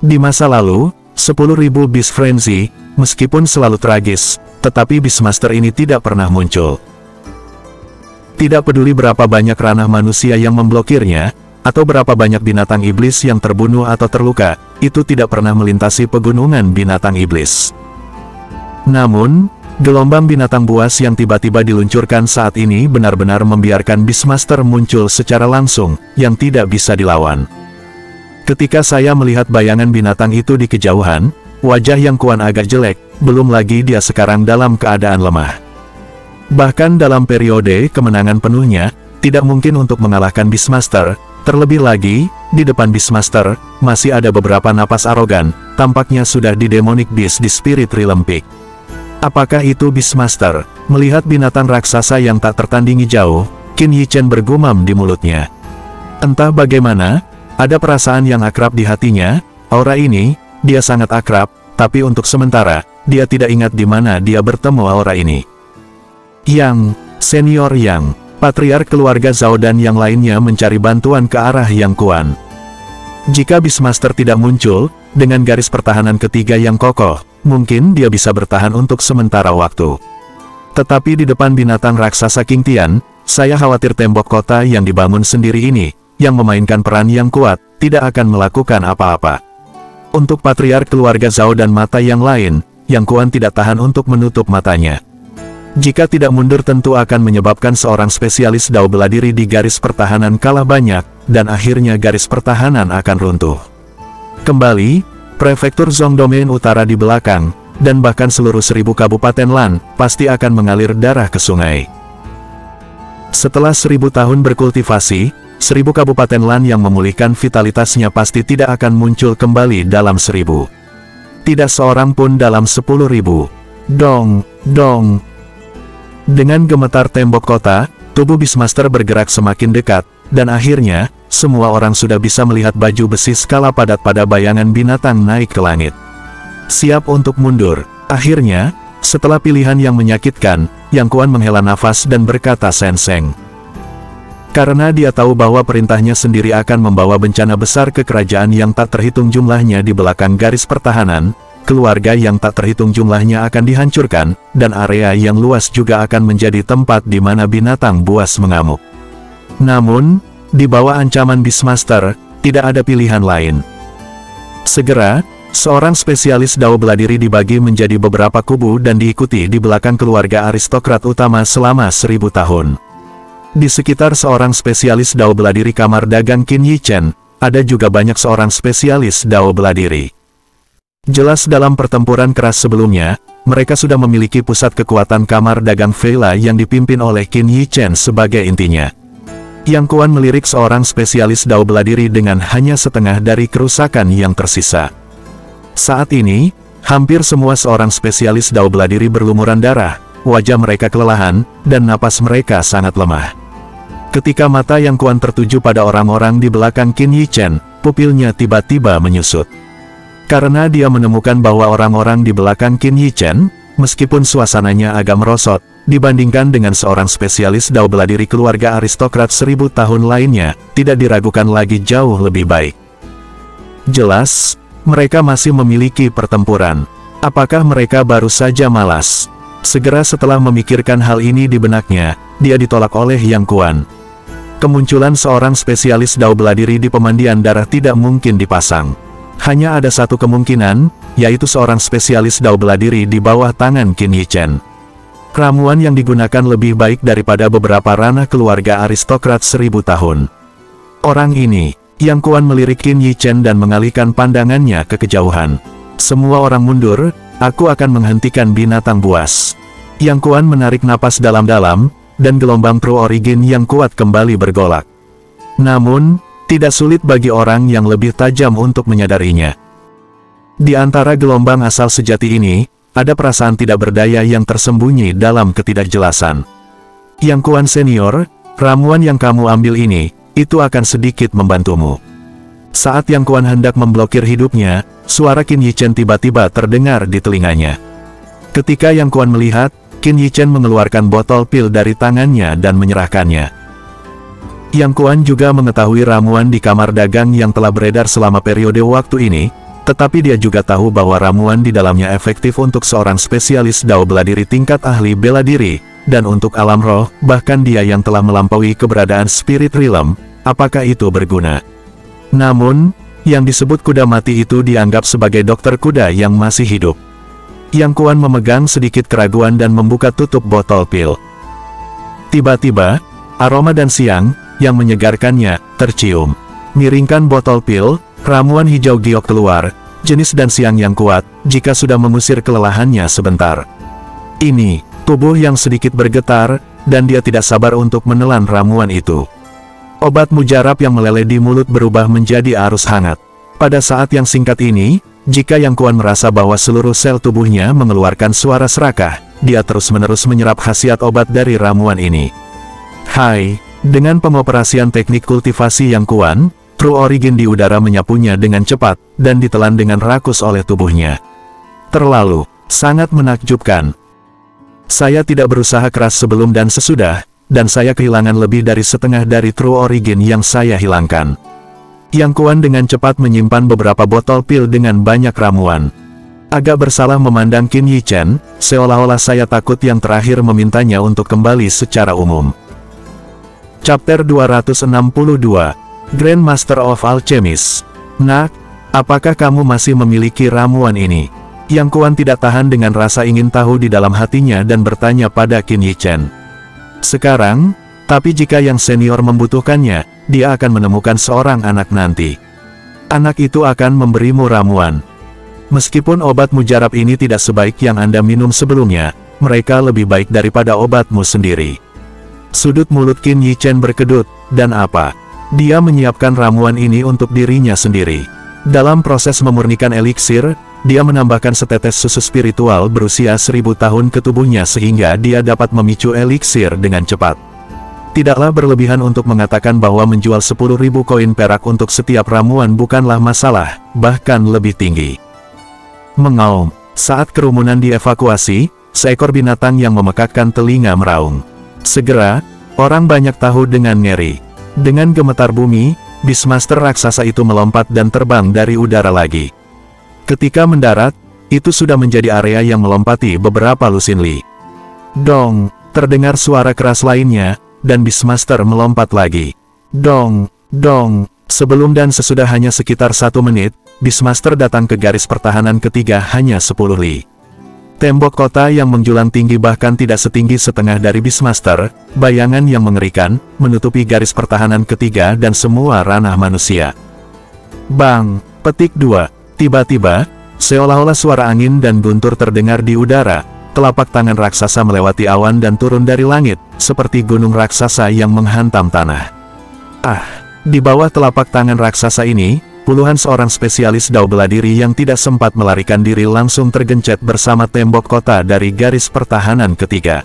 B: Di masa lalu, 10.000 Beast Frenzy, meskipun selalu tragis, tetapi Beastmaster ini tidak pernah muncul. Tidak peduli berapa banyak ranah manusia yang memblokirnya, atau berapa banyak binatang iblis yang terbunuh atau terluka, itu tidak pernah melintasi pegunungan binatang iblis. Namun, gelombang binatang buas yang tiba-tiba diluncurkan saat ini benar-benar membiarkan Beastmaster muncul secara langsung, yang tidak bisa dilawan. Ketika saya melihat bayangan binatang itu di kejauhan, wajah Yang Kuan agak jelek, belum lagi dia sekarang dalam keadaan lemah. Bahkan dalam periode kemenangan penuhnya, tidak mungkin untuk mengalahkan Beastmaster, terlebih lagi, di depan Beastmaster, masih ada beberapa napas arogan, tampaknya sudah di Demonic Beast di Spirit Realm Peak. Apakah itu Beastmaster? Melihat binatang raksasa yang tak tertandingi jauh, Qin Yichen bergumam di mulutnya. Entah bagaimana, ada perasaan yang akrab di hatinya, aura ini, dia sangat akrab, tapi untuk sementara, dia tidak ingat di mana dia bertemu aura ini. Yang, senior Yang, patriark keluarga Zhao dan yang lainnya mencari bantuan ke arah Yang Kuan. Jika Beastmaster tidak muncul, dengan garis pertahanan ketiga yang kokoh, mungkin dia bisa bertahan untuk sementara waktu. Tetapi di depan binatang raksasa King Tian, saya khawatir tembok kota yang dibangun sendiri ini, yang memainkan peran yang kuat, tidak akan melakukan apa-apa. Untuk patriark keluarga Zhao dan mata yang lain, Yang Kuan tidak tahan untuk menutup matanya. Jika tidak mundur tentu akan menyebabkan seorang spesialis Dao bela diri di garis pertahanan kalah banyak, dan akhirnya garis pertahanan akan runtuh. Kembali, prefektur Zhong Domain Utara di belakang, dan bahkan seluruh 1000 kabupaten Lan, pasti akan mengalir darah ke sungai. Setelah 1000 tahun berkultivasi, 1000 kabupaten Lan yang memulihkan vitalitasnya pasti tidak akan muncul kembali dalam 1000. Tidak seorang pun dalam 10.000. Dong, dong. Dengan gemetar tembok kota, tubuh Beastmaster bergerak semakin dekat, dan akhirnya, semua orang sudah bisa melihat baju besi skala padat pada bayangan binatang naik ke langit. Siap untuk mundur. Akhirnya, setelah pilihan yang menyakitkan, Yang Kuan menghela nafas dan berkata senseng. Karena dia tahu bahwa perintahnya sendiri akan membawa bencana besar ke kerajaan yang tak terhitung jumlahnya di belakang garis pertahanan, keluarga yang tak terhitung jumlahnya akan dihancurkan, dan area yang luas juga akan menjadi tempat di mana binatang buas mengamuk. Namun, di bawah ancaman Beastmaster, tidak ada pilihan lain. Segera, seorang spesialis Dao bela diri dibagi menjadi beberapa kubu dan diikuti di belakang keluarga aristokrat utama selama 1000 tahun. Di sekitar seorang spesialis Dao bela diri kamar dagang Qin Yichen, ada juga banyak seorang spesialis Dao bela diri. Jelas dalam pertempuran keras sebelumnya, mereka sudah memiliki pusat kekuatan kamar dagang Feila yang dipimpin oleh Qin Yichen sebagai intinya. Yang Kuan melirik seorang spesialis dao bela diri dengan hanya setengah dari kerusakan yang tersisa. Saat ini, hampir semua seorang spesialis dao bela diri berlumuran darah, wajah mereka kelelahan, dan napas mereka sangat lemah. Ketika mata Yang Kuan tertuju pada orang-orang di belakang Qin Yichen, pupilnya tiba-tiba menyusut. Karena dia menemukan bahwa orang-orang di belakang Qin Yichen, meskipun suasananya agak merosot, dibandingkan dengan seorang spesialis dao bela diri keluarga aristokrat 1000 tahun lainnya, tidak diragukan lagi jauh lebih baik. Jelas, mereka masih memiliki pertempuran. Apakah mereka baru saja malas? Segera setelah memikirkan hal ini di benaknya, dia ditolak oleh Yang Kuan. Kemunculan seorang spesialis dao bela diri di pemandian darah tidak mungkin dipasang. Hanya ada satu kemungkinan, yaitu seorang spesialis dao bela diri di bawah tangan Qin Yichen. Ramuan yang digunakan lebih baik daripada beberapa ranah keluarga aristokrat 1000 tahun. Orang ini, Yang Kuan melirik Qin Yichen dan mengalihkan pandangannya ke kejauhan. Semua orang mundur, aku akan menghentikan binatang buas. Yang Kuan menarik napas dalam-dalam, dan gelombang True Origin yang kuat kembali bergolak. Namun, tidak sulit bagi orang yang lebih tajam untuk menyadarinya. Di antara gelombang asal sejati ini, ada perasaan tidak berdaya yang tersembunyi dalam ketidakjelasan. Yang Kuan senior, ramuan yang kamu ambil ini, itu akan sedikit membantumu. Saat Yang Kuan hendak memblokir hidupnya, suara Qin Yichen tiba-tiba terdengar di telinganya. Ketika Yang Kuan melihat, Qin Yichen mengeluarkan botol pil dari tangannya dan menyerahkannya. Yang Kuan juga mengetahui ramuan di kamar dagang yang telah beredar selama periode waktu ini, tetapi dia juga tahu bahwa ramuan di dalamnya efektif untuk seorang spesialis dao bela diri tingkat ahli bela diri, dan untuk alam roh, bahkan dia yang telah melampaui keberadaan spirit realm, apakah itu berguna? Namun, yang disebut kuda mati itu dianggap sebagai dokter kuda yang masih hidup. Yang Kuan memegang sedikit keraguan dan membuka tutup botol pil. Tiba-tiba, aroma dan siang, yang menyegarkannya, tercium. Miringkan botol pil, ramuan hijau giok keluar, jenis dan siang yang kuat, jika sudah mengusir kelelahannya sebentar. Ini, tubuh yang sedikit bergetar, dan dia tidak sabar untuk menelan ramuan itu. Obat mujarab yang meleleh di mulut berubah menjadi arus hangat. Pada saat yang singkat ini, jika Yang Kuan merasa bahwa seluruh sel tubuhnya mengeluarkan suara serakah, dia terus-menerus menyerap khasiat obat dari ramuan ini. Hai, dengan pengoperasian teknik kultivasi Yang Kuan, True Origin di udara menyapunya dengan cepat, dan ditelan dengan rakus oleh tubuhnya. Terlalu, sangat menakjubkan. Saya tidak berusaha keras sebelum dan sesudah, dan saya kehilangan lebih dari setengah dari True Origin yang saya hilangkan. Yang Kuan dengan cepat menyimpan beberapa botol pil dengan banyak ramuan. Agak bersalah memandang Qin Yichen, seolah-olah saya takut yang terakhir memintanya untuk kembali secara umum. Chapter 262, Grand Master of Alchemist. Nak, apakah kamu masih memiliki ramuan ini? Yang Kuan tidak tahan dengan rasa ingin tahu di dalam hatinya dan bertanya pada Qin Yichen. Sekarang, tapi jika yang senior membutuhkannya, dia akan menemukan seorang anak nanti. Anak itu akan memberimu ramuan. Meskipun obat mujarab ini tidak sebaik yang Anda minum sebelumnya, mereka lebih baik daripada obatmu sendiri. Sudut mulut Qin Yichen berkedut, dan apa? Dia menyiapkan ramuan ini untuk dirinya sendiri. Dalam proses memurnikan eliksir, dia menambahkan setetes susu spiritual berusia 1000 tahun ke tubuhnya sehingga dia dapat memicu eliksir dengan cepat. Tidaklah berlebihan untuk mengatakan bahwa menjual 10.000 koin perak untuk setiap ramuan bukanlah masalah, bahkan lebih tinggi. Mengaum, saat kerumunan dievakuasi, seekor binatang yang memekakkan telinga meraung. Segera, orang banyak tahu dengan ngeri. Dengan gemetar bumi, Beastmaster raksasa itu melompat dan terbang dari udara lagi. Ketika mendarat, itu sudah menjadi area yang melompati beberapa lusin li. Dong, terdengar suara keras lainnya, dan Beastmaster melompat lagi. Dong, dong, sebelum dan sesudah hanya sekitar 1 menit, Beastmaster datang ke garis pertahanan ketiga hanya 10 li. Tembok kota yang menjulang tinggi bahkan tidak setinggi setengah dari Beastmaster, bayangan yang mengerikan, menutupi garis pertahanan ketiga dan semua ranah manusia. Bang, petik 2, tiba-tiba, seolah-olah suara angin dan guntur terdengar di udara. Telapak tangan raksasa melewati awan dan turun dari langit, seperti gunung raksasa yang menghantam tanah. Di bawah telapak tangan raksasa ini, puluhan seorang spesialis dao bela diri yang tidak sempat melarikan diri langsung tergencet bersama tembok kota dari garis pertahanan ketiga.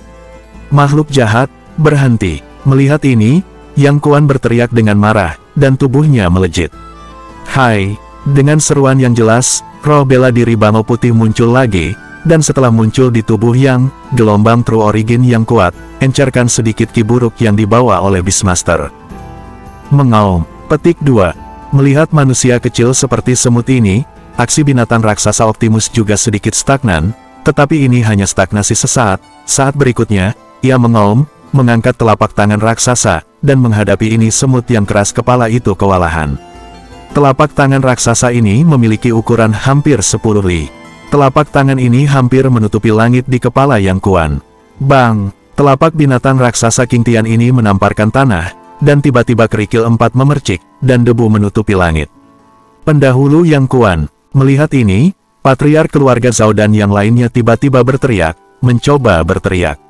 B: Makhluk jahat, berhenti. Melihat ini, Yang Kuan berteriak dengan marah, dan tubuhnya melejit. Hai! Dengan seruan yang jelas, roh bela diri bangau putih muncul lagi, dan setelah muncul di tubuh Yang, gelombang True Origin yang kuat, encerkan sedikit ki buruk yang dibawa oleh Beastmaster. Mengaum. Petik 2. Melihat manusia kecil seperti semut ini, aksi binatang raksasa Optimus juga sedikit stagnan, tetapi ini hanya stagnasi sesaat. Saat berikutnya, ia mengaum, mengangkat telapak tangan raksasa, dan menghadapi ini semut yang keras kepala itu kewalahan. Telapak tangan raksasa ini memiliki ukuran hampir 10 li. Telapak tangan ini hampir menutupi langit di kepala Yang Kuan. Bang! Telapak binatang raksasa King Tian ini menamparkan tanah, dan tiba-tiba kerikil 4 memercik, dan debu menutupi langit. Pendahulu Yang Kuan, melihat ini, patriark keluarga Zhao dan yang lainnya tiba-tiba berteriak, mencoba berteriak.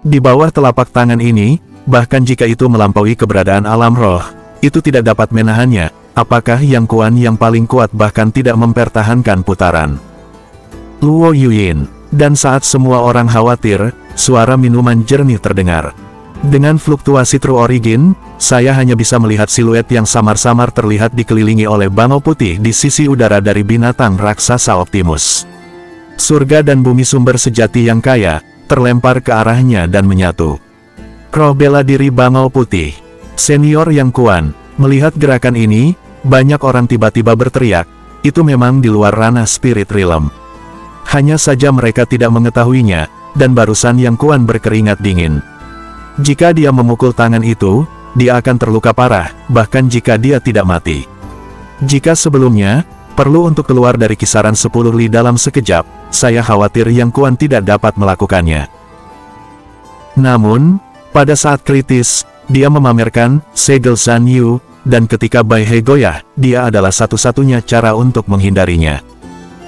B: Di bawah telapak tangan ini, bahkan jika itu melampaui keberadaan alam roh, itu tidak dapat menahannya. Apakah Yang Kuan yang paling kuat bahkan tidak mempertahankan putaran? Luo Yuyin. Dan saat semua orang khawatir, suara minuman jernih terdengar. Dengan fluktuasi True Origin, saya hanya bisa melihat siluet yang samar-samar terlihat dikelilingi oleh bangau putih di sisi udara dari binatang raksasa Optimus. Surga dan bumi sumber sejati yang kaya, terlempar ke arahnya dan menyatu. Roh bela diri bangau putih. Senior Yang Kuan, melihat gerakan ini, banyak orang tiba-tiba berteriak, itu memang di luar ranah Spirit Realm. Hanya saja mereka tidak mengetahuinya, dan barusan Yang Kuan berkeringat dingin. Jika dia memukul tangan itu, dia akan terluka parah, bahkan jika dia tidak mati. Jika sebelumnya, perlu untuk keluar dari kisaran 10 li dalam sekejap, saya khawatir Yang Kuan tidak dapat melakukannya. Namun, pada saat kritis, dia memamerkan segel Shan Yu, dan ketika Bai He goyah, dia adalah satu-satunya cara untuk menghindarinya.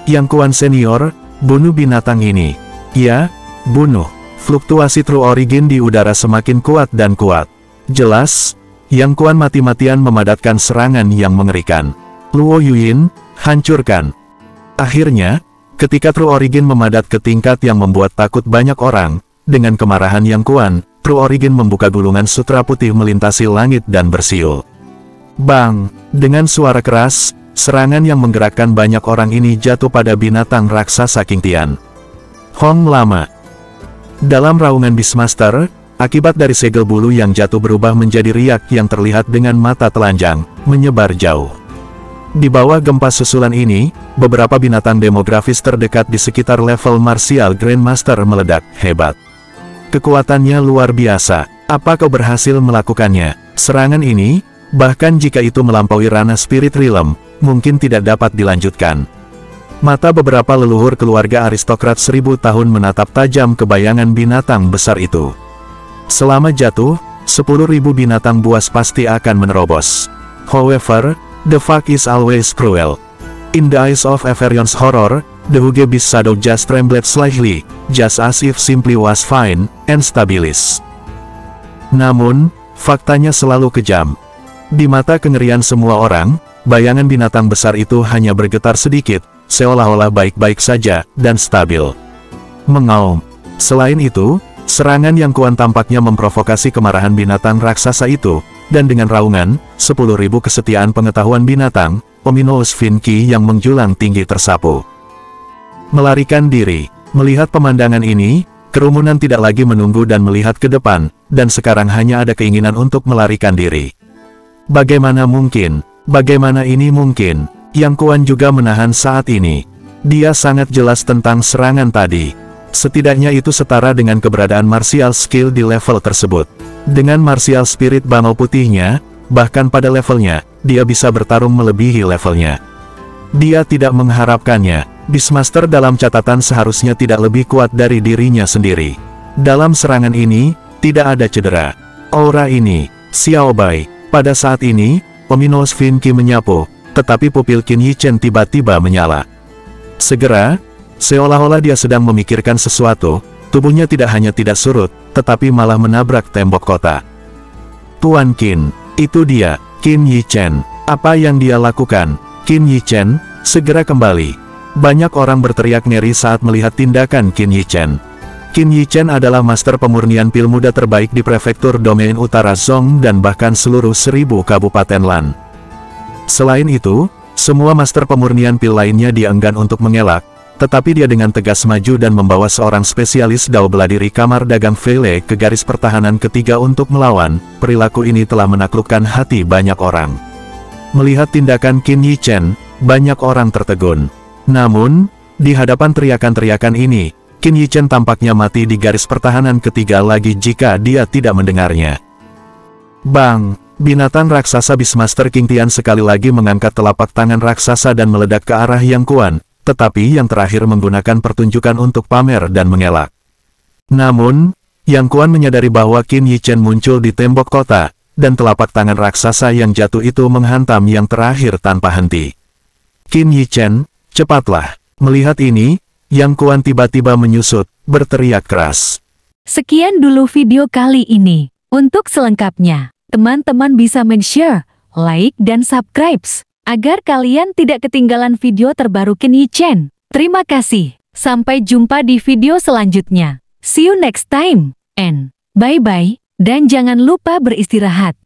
B: Yang Kuan senior, bunuh binatang ini. Ya, bunuh. Fluktuasi True Origin di udara semakin kuat dan kuat. Jelas, Yang Kuan mati-matian memadatkan serangan yang mengerikan. Luo Yuyin, hancurkan. Akhirnya, ketika True Origin memadat ke tingkat yang membuat takut banyak orang, dengan kemarahan Yang Kuan, True Origin membuka gulungan sutra putih melintasi langit dan bersiul. Bang! Dengan suara keras, serangan yang menggerakkan banyak orang ini jatuh pada binatang raksasa King Tian. Hong Lama. Dalam raungan Beastmaster, akibat dari segel bulu yang jatuh berubah menjadi riak yang terlihat dengan mata telanjang, menyebar jauh. Di bawah gempa susulan ini, beberapa binatang demografis terdekat di sekitar level martial Grandmaster meledak hebat. Kekuatannya luar biasa. Apa kau berhasil melakukannya? Serangan ini, bahkan jika itu melampaui ranah Spirit Realm, mungkin tidak dapat dilanjutkan. Mata beberapa leluhur keluarga aristokrat 1000 tahun menatap tajam ke bayangan binatang besar itu. Selama jatuh, 10.000 binatang buas pasti akan menerobos. However, the fuck is always cruel. In the eyes of Everyone's horror, the huge beast shadow just trembled slightly, just as if simply was fine and stabilis. Namun, faktanya selalu kejam. Di mata kengerian semua orang, bayangan binatang besar itu hanya bergetar sedikit, seolah-olah baik-baik saja, dan stabil. Mengaum. Selain itu, serangan Yang Kuan tampaknya memprovokasi kemarahan binatang raksasa itu, dan dengan raungan, 10.000 kesetiaan pengetahuan binatang, ominous Finki yang menjulang tinggi tersapu. Melarikan diri. Melihat pemandangan ini, kerumunan tidak lagi menunggu dan melihat ke depan, dan sekarang hanya ada keinginan untuk melarikan diri. Bagaimana mungkin? Bagaimana ini mungkin? Yang Kuan juga menahan saat ini. Dia sangat jelas tentang serangan tadi. Setidaknya itu setara dengan keberadaan martial skill di level tersebut. Dengan martial spirit bangau putihnya, bahkan pada levelnya, dia bisa bertarung melebihi levelnya. Dia tidak mengharapkannya. Beastmaster dalam catatan seharusnya tidak lebih kuat dari dirinya sendiri. Dalam serangan ini, tidak ada cedera. Aura ini, Xiao Bai. Pada saat ini, ominous Finki menyapu, tetapi pupil Qin Yichen tiba-tiba menyala. Segera, seolah-olah dia sedang memikirkan sesuatu, tubuhnya tidak hanya tidak surut, tetapi malah menabrak tembok kota. Tuan Qin, Itu dia, Qin Yi Chen. Apa yang dia lakukan? Qin Yi Chen, segera kembali. Banyak orang berteriak ngeri saat melihat tindakan Qin Yi Chen. Qin Yi Chen adalah master pemurnian pil muda terbaik di prefektur domain utara Zhong dan bahkan seluruh 1000 kabupaten Lan. Selain itu, semua master pemurnian pil lainnya dia enggan untuk mengelak, tetapi dia dengan tegas maju dan membawa seorang spesialis dao bela diri kamar dagang Vele ke garis pertahanan ketiga untuk melawan. Perilaku ini telah menaklukkan hati banyak orang. Melihat tindakan Qin Yi Chen, banyak orang tertegun. Namun, di hadapan teriakan-teriakan ini, Qin Yi Chen tampaknya mati di garis pertahanan ketiga lagi jika dia tidak mendengarnya. Bang! Binatang raksasa Beastmaster King Tian sekali lagi mengangkat telapak tangan raksasa dan meledak ke arah Yang Kuan, tetapi yang terakhir menggunakan pertunjukan untuk pamer dan mengelak. Namun, Yang Kuan menyadari bahwa Qin Yi Chen muncul di tembok kota, dan telapak tangan raksasa yang jatuh itu menghantam yang terakhir tanpa henti. Qin Yi Chen, cepatlah! Melihat ini, Yang Kuan tiba-tiba menyusut, berteriak keras.
A: Sekian dulu video kali ini. Untuk selengkapnya, teman-teman bisa share, like, dan subscribe, agar kalian tidak ketinggalan video terbaru Qin Yi Chen. Terima kasih. Sampai jumpa di video selanjutnya. See you next time, and bye-bye. Dan jangan lupa beristirahat.